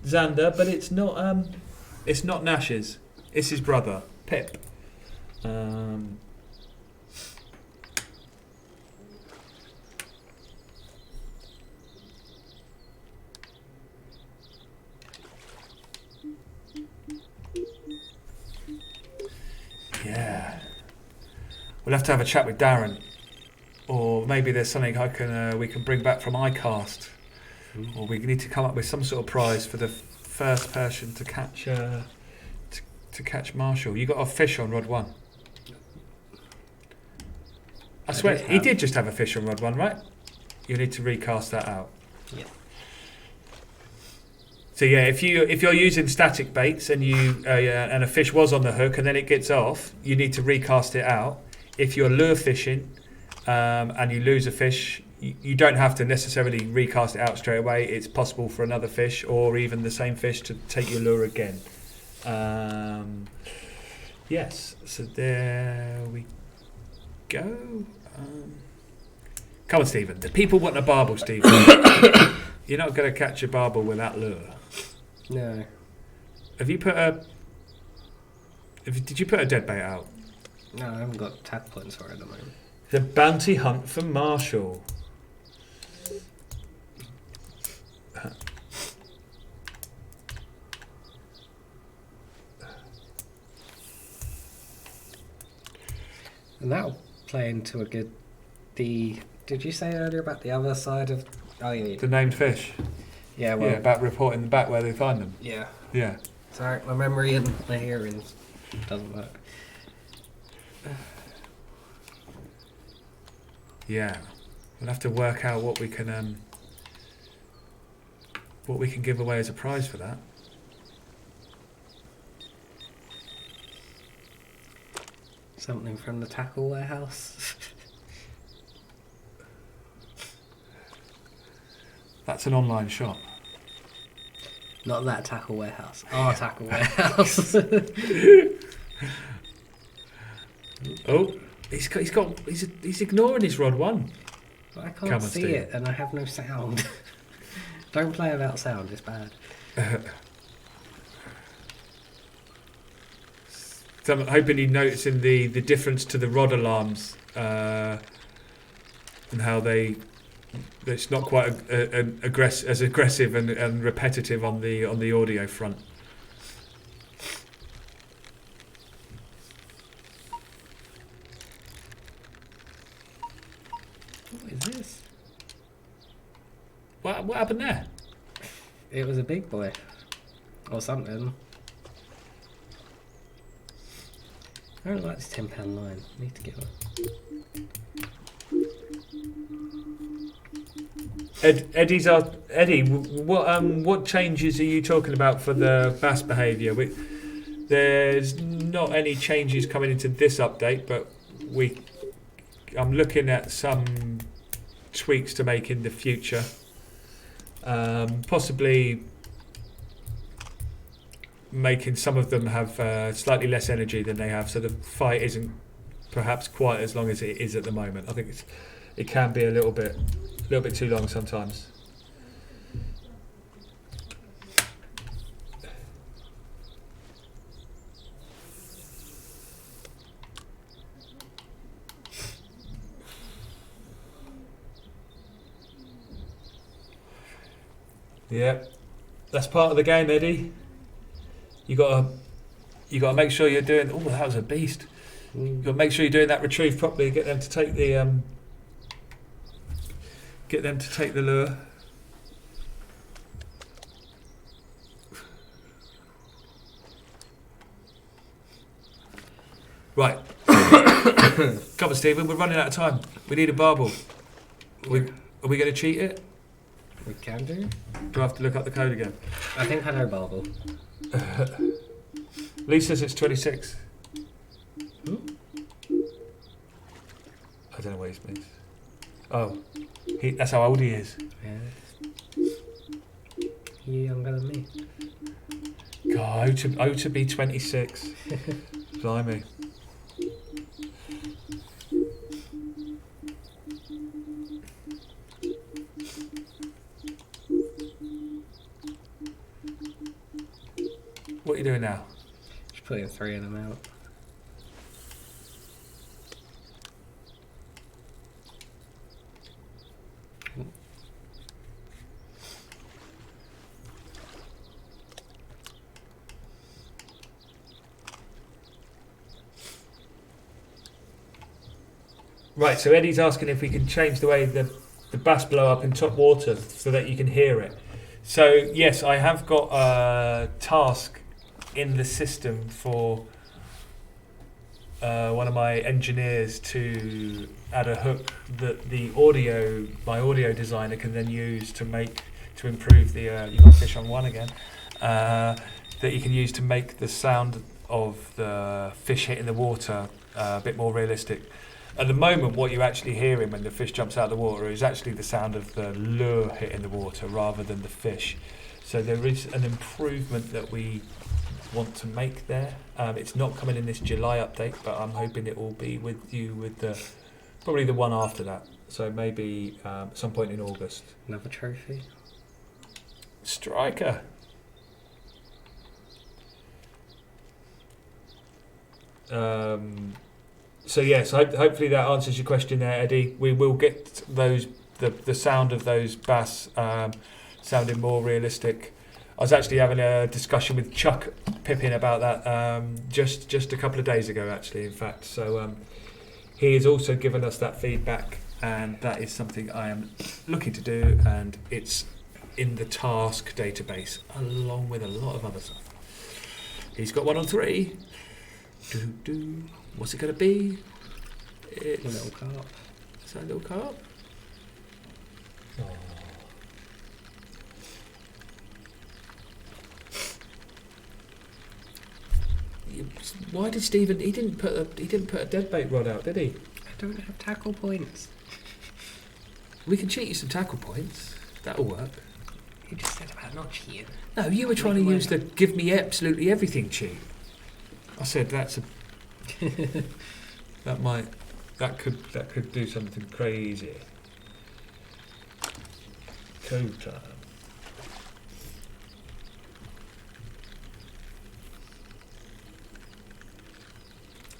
Xander, but it's not Nash's. It's his brother, Pip. Yeah. We'll have to have a chat with Darren. Or maybe there's something we can bring back from iCast. Or we need to come up with some sort of prize for the first person to catch to catch Marshall. You got a fish on rod 1. I swear he did just have a fish on rod 1, right? You need to recast that out. Yeah. So yeah, if you're using static baits and and a fish was on the hook and then it gets off, you need to recast it out. If you're lure fishing and you lose a fish, you don't have to necessarily recast it out straight away. It's possible for another fish or even the same fish to take your lure again. Yes, so there we go. Come on, Stephen. The people want a barbel, Stephen. You're not going to catch a barbel without lure. No. Have you put did you put a dead bait out? No, I haven't got tackle points for it at the moment. The bounty hunt for Marshall. And that'll play into a good... Did you say earlier about the other side of... Oh, yeah. The named fish. Yeah, well... Yeah, about reporting back where they find them. Yeah. Yeah. Sorry, my memory and my hearing doesn't work. Yeah. We'll have to work out what we can give away as a prize for that. Something from the tackle warehouse. That's an online shop. Not that tackle warehouse. Our tackle warehouse. Oh, he's ignoring his rod 1. I can't see Steve. it and I have no sound. Don't play without sound, it's bad. So I'm hoping you're noticing the difference to the rod alarms and how it's not quite as aggressive and repetitive on the audio front. What is this? What happened there? It was a big boy. Or something. I don't like this £10 line. I need to get one. Eddie, what changes are you talking about for the bass behaviour? There's not any changes coming into this update, but I'm looking at some tweaks to make in the future. Possibly making some of them have slightly less energy than they have, so the fight isn't perhaps quite as long as it is at the moment. I think it can be a little bit too long sometimes. Yeah, that's part of the game, Eddie. You gotta make sure you're doing. Oh, that was a beast. You gotta make sure you're doing that retrieve properly. Get them to take the lure. Right. Come on, Stephen. We're running out of time. We need a barbel. Are we going to cheat it? We can do. Do I have to look up the code again? I think I know barbel. Lee says it's 26. Hmm? I don't know what he means. Oh, that's how old he is. Yeah. You're younger than me. God, to be 26. Blimey. What are you doing now? Just putting 3 in them out. Right, so Eddie's asking if we can change the way the bass blow up in top water so that you can hear it. So yes, I have got a task in the system for one of my engineers to add a hook that my audio designer can then use to improve the you got fish on one again, that you can use to make the sound of the fish hitting the water a bit more realistic. At the moment, what you're actually hearing when the fish jumps out of the water is actually the sound of the lure hitting the water rather than the fish. So there is an improvement that we want to make there. It's not coming in this July update, but I'm hoping it will be with you with probably the one after that. So maybe some point in August. Another trophy. Striker. So yes, hopefully that answers your question there, Eddie. We will get the sound of those bass sounding more realistic. I was actually having a discussion with Chuck Pippin about that just a couple of days ago, actually, in fact. So he has also given us that feedback, and that is something I am looking to do, and it's in the task database, along with a lot of other stuff. He's got 1 on 3. What's it going to be? It's a little carp. Is that a little carp? Oh. Why did Stephen? He didn't put a deadbait rod out, did he? I don't have tackle points. We can cheat you some tackle points. That'll work. You just said about not cheating. No, you were trying to use the give me absolutely everything cheat. I said that's a that could do something crazy. Code time.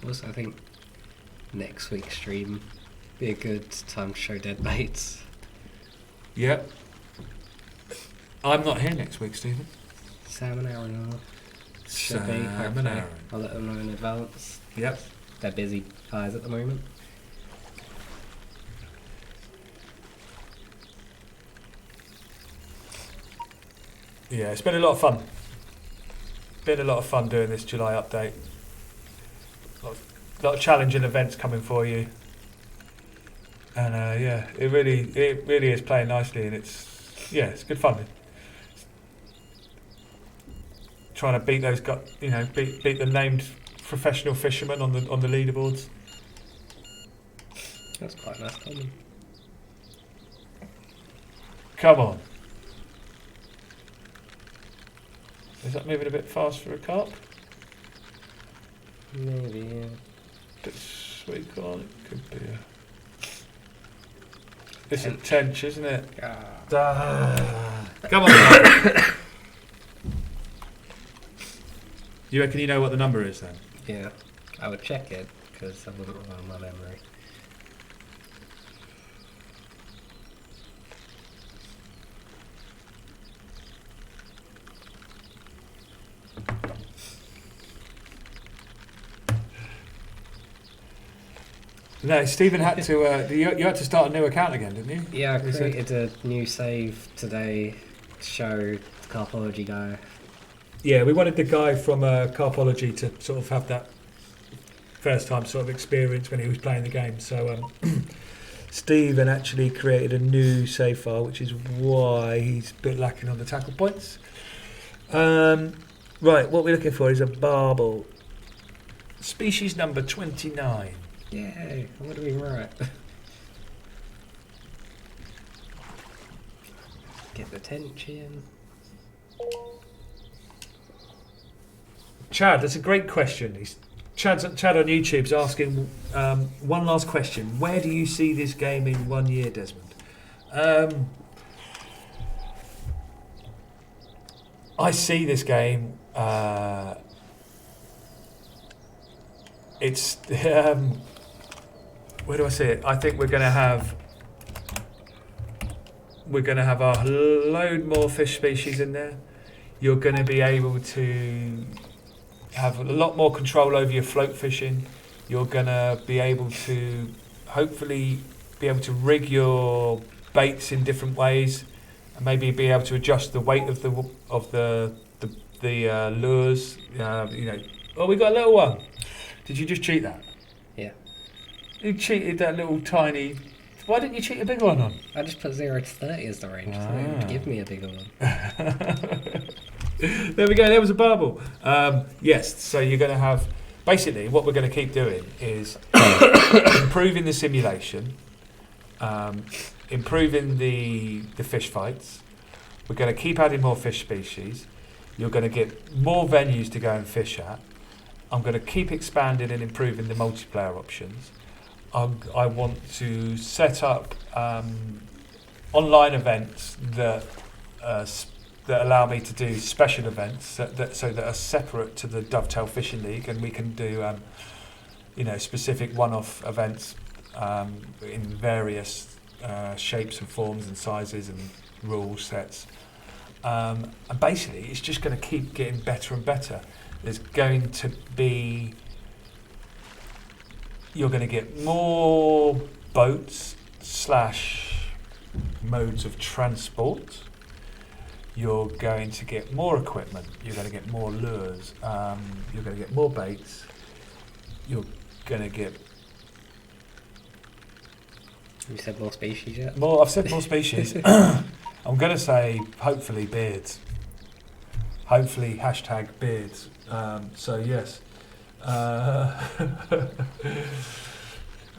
Also, I think next week's stream be a good time to show dead baits. Yep. I'm not here next week, Stephen. Sam and Aaron are. Should be, Sam hopefully. and Aaron. I'll let them know in advance. Yep. They're busy guys at the moment. Yeah, it's been a lot of fun. Been a lot of fun doing this July update. A lot of challenging events coming for you. And yeah, it really is playing nicely, and it's good fun. Trying to beat those beat the named professional fishermen on the leaderboards. That's quite a nice comment. Come on. Is that moving a bit fast for a carp? Maybe, yeah. Bit sweet on it. Could be a... It's a tench, isn't it? Come on. You reckon you know what the number is then? Yeah, I would check it because I wouldn't rely on my memory. No, Stephen had to. You had to start a new account again, didn't you? Yeah, I created a new save today to show the Carpology guy. Yeah, we wanted the guy from Carpology to sort of have that first time sort of experience when he was playing the game. So Stephen actually created a new save file, which is why he's a bit lacking on the tackle points. Right, what we're looking for is a barbel. Species number 29. Yay, I would have been right. Get the tension. Chad, that's a great question. Chad on YouTube's asking one last question. Where do you see this game in 1 year, Desmond? I see this game. It's where do I see it? I think we're going to have a load more fish species in there. You're going to be able to have a lot more control over your float fishing. You're going to be able to hopefully be able to rig your baits in different ways, and maybe be able to adjust the weight of the lures. Oh, we got a little one. Did you just cheat that? Yeah. You cheated that little tiny. Why didn't you cheat a big one on? I just put 0 to 30 as the range. So it would give me a bigger one. There we go. There was a barbel. Yes. So you're going to have. Basically, what we're going to keep doing is improving the simulation, improving the fish fights. We're going to keep adding more fish species. You're going to get more venues to go and fish at. I'm going to keep expanding and improving the multiplayer options. I want to set up online events that allow me to do special events that are separate to the Dovetail Fishing League, and we can do specific one-off events in various shapes and forms and sizes and rule sets. And basically, it's just going to keep getting better and better. There's going to be... You're going to get more boats / modes of transport. You're going to get more equipment. You're going to get more lures. You're going to get more baits. You're going to get... You said more species yet? More. I've said more species. I'm going to say, hopefully, beards. Hopefully, #beards. So, yes.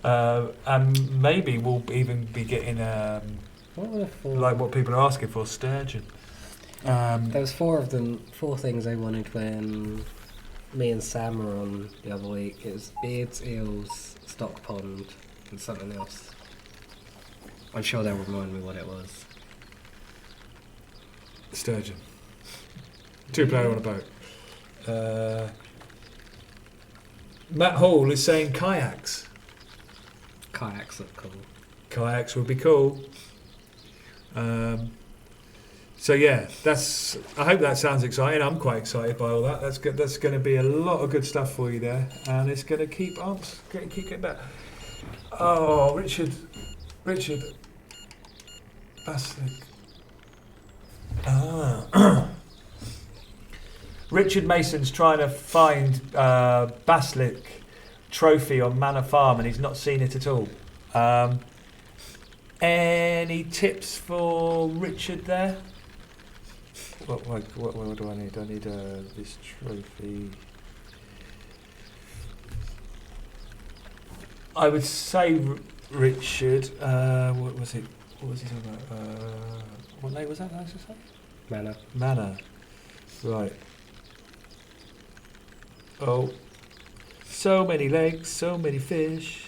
And maybe we'll even be getting like what people are asking for, sturgeon. There was 4 things I wanted when me and Sam were on the other week. It was beards, eels, stock pond, and something else. I'm sure they'll remind me what it was. Sturgeon. 2-player on a boat. Matt Hall is saying kayaks. Kayaks look cool. Kayaks would be cool. So yeah, I hope that sounds exciting. I'm quite excited by all that. That's good. That's going to be a lot of good stuff for you there, and it's going to keep getting better. Oh, Richard, Baslick. Richard Mason's trying to find Baslick trophy on Manor Farm, and he's not seen it at all. Any tips for Richard there? What do I need? I need this trophy. I would say Richard. What was it? What was he talking about? What name was that? Nice to say. Manor. Right. Oh, so many legs, so many fish.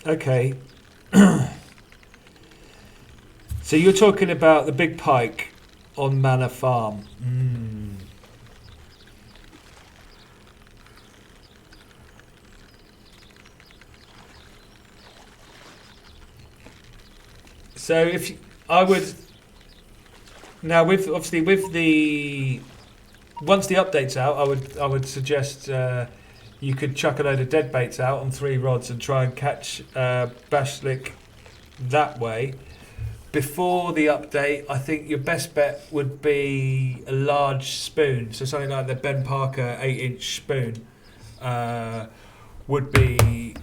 Okay. So you're talking about the big pike on Manor Farm. So if I would now with the once the update's out, I would suggest you could chuck a load of dead baits out on 3 rods and try and catch Baslick that way. Before the update, I think your best bet would be a large spoon. So something like the Ben Parker 8-inch spoon would be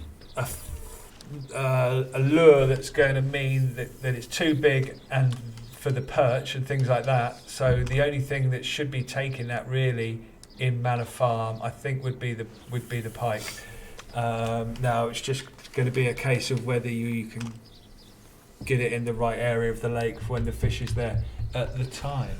a lure that's going to mean that it's too big and for the perch and things like that. So the only thing that should be taking that really in Manor Farm, I think, would be the pike. Now it's just going to be a case of whether you can get it in the right area of the lake when the fish is there at the time.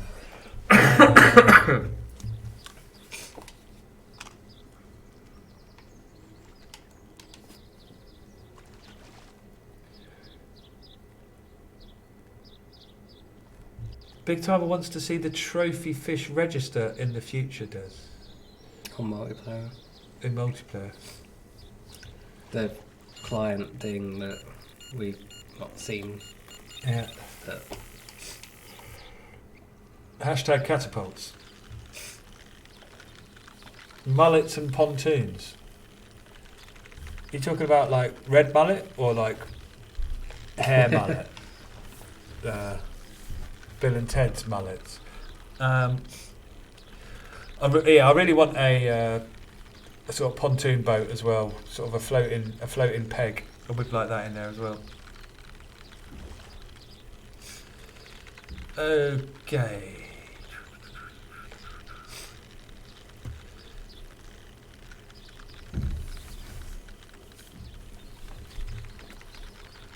Big Timer wants to see the trophy fish register in the future, Des. On multiplayer. In multiplayer. the client thing that we've not seen. Yeah. But Hashtag catapults. Mullets and pontoons. You talking about like red mullet or like hair mullet? Bill and Ted's mullets. I really want a sort of pontoon boat as well, sort of a floating peg. I would like that in there as well. Okay.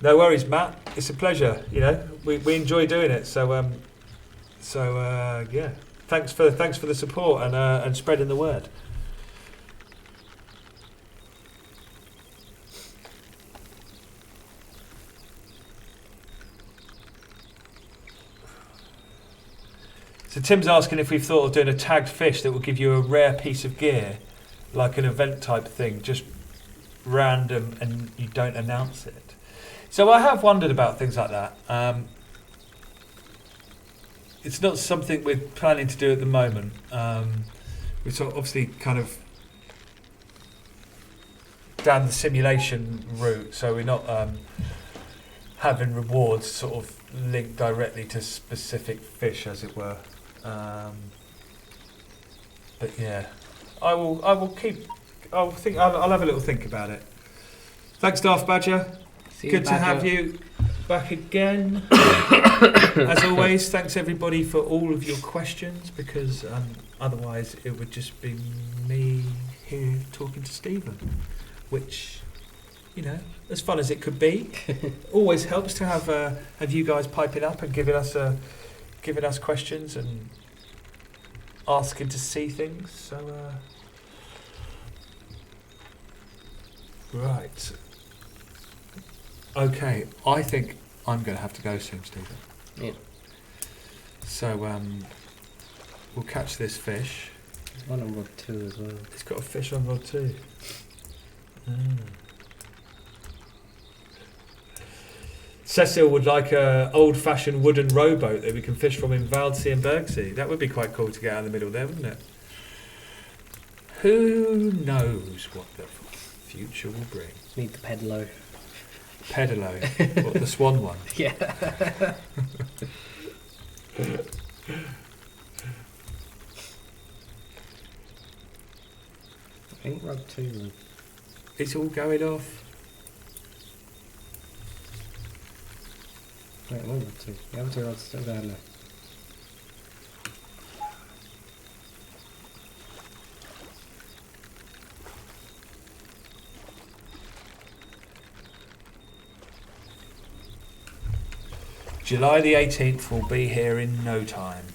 No worries, Matt. It's a pleasure. You know, we enjoy doing it. So yeah. Thanks for the support and spreading the word. So Tim's asking if we've thought of doing a tagged fish that will give you a rare piece of gear, like an event type thing, just random and you don't announce it. So I have wondered about things like that. It's not something we're planning to do at the moment. We're sort of obviously kind of down the simulation route, so we're not having rewards sort of linked directly to specific fish, as it were. But yeah, I'll have a little think about it. Thanks, Darth Badger. Good to have you back again. As always, thanks everybody for all of your questions, because otherwise it would just be me here talking to Stephen, which, you know, as fun as it could be, always helps to have you guys piping up and giving us questions and asking to see things. So right. Okay, I think I'm going to have to go soon, Stephen. yeah, So we'll catch this fish. there's one on rod 2 as well. It's got a fish on rod too. Cecil would like a old-fashioned wooden rowboat that we can fish from in Valdsea and Bergsea. That would be quite cool to get out in the middle there, wouldn't it? Who knows what the future will bring? Need the pedalo. Pedalo, what, the swan one? Yeah. I think rod 2. It's all going off. Wait, one rod 2. The other 2 rods still down there. July the 18th will be here in no time.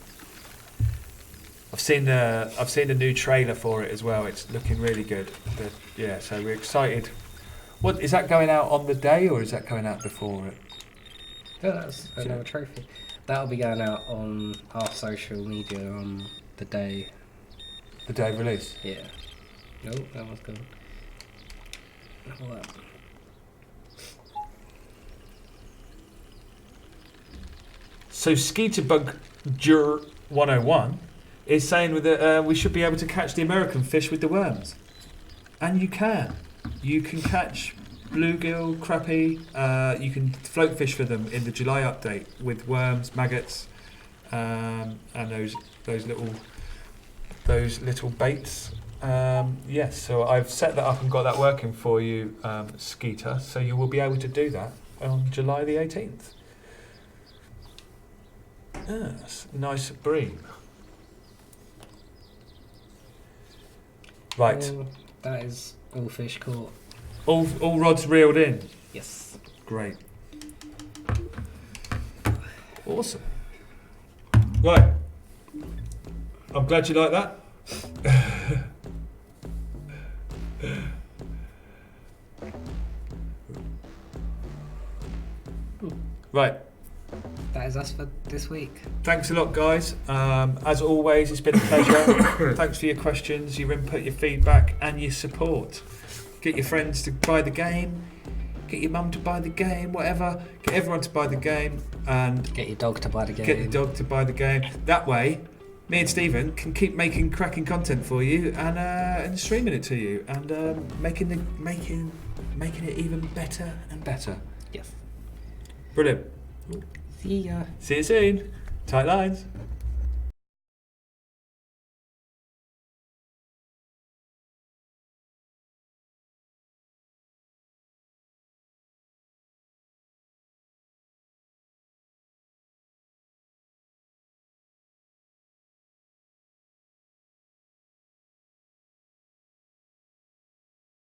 I've seen the new trailer for it as well. It's looking really good. But yeah, so we're excited. What is that going out on the day, or is that going out before it? No, that's another trophy. That'll be going out on our social media on the day. The day of release. Yeah. Nope, that one's gone. Hold up. So Skeeterbug Jur 101 is saying that we should be able to catch the American fish with the worms. And you can. You can catch bluegill, crappie, you can float fish for them in the July update with worms, maggots, and those little baits. Yes, so I've set that up and got that working for you, Skeeter, so you will be able to do that on July the 18th. Yes, nice bream. Right. That is all fish caught. All rods reeled in. Yes. Great. Awesome. Right. I'm glad you like that. Right. That is us for this week. Thanks a lot, guys. As always, it's been a pleasure. Thanks for your questions, your input, your feedback, and your support. Get your friends to buy the game. Get your mum to buy the game. Whatever. Get everyone to buy the game, and Get your dog to buy the game. get the dog to buy the game. That way, me and Stephen can keep making cracking content for you and streaming it to you and making it even better and better. Yes. Brilliant. See ya. See you soon. Tight lines.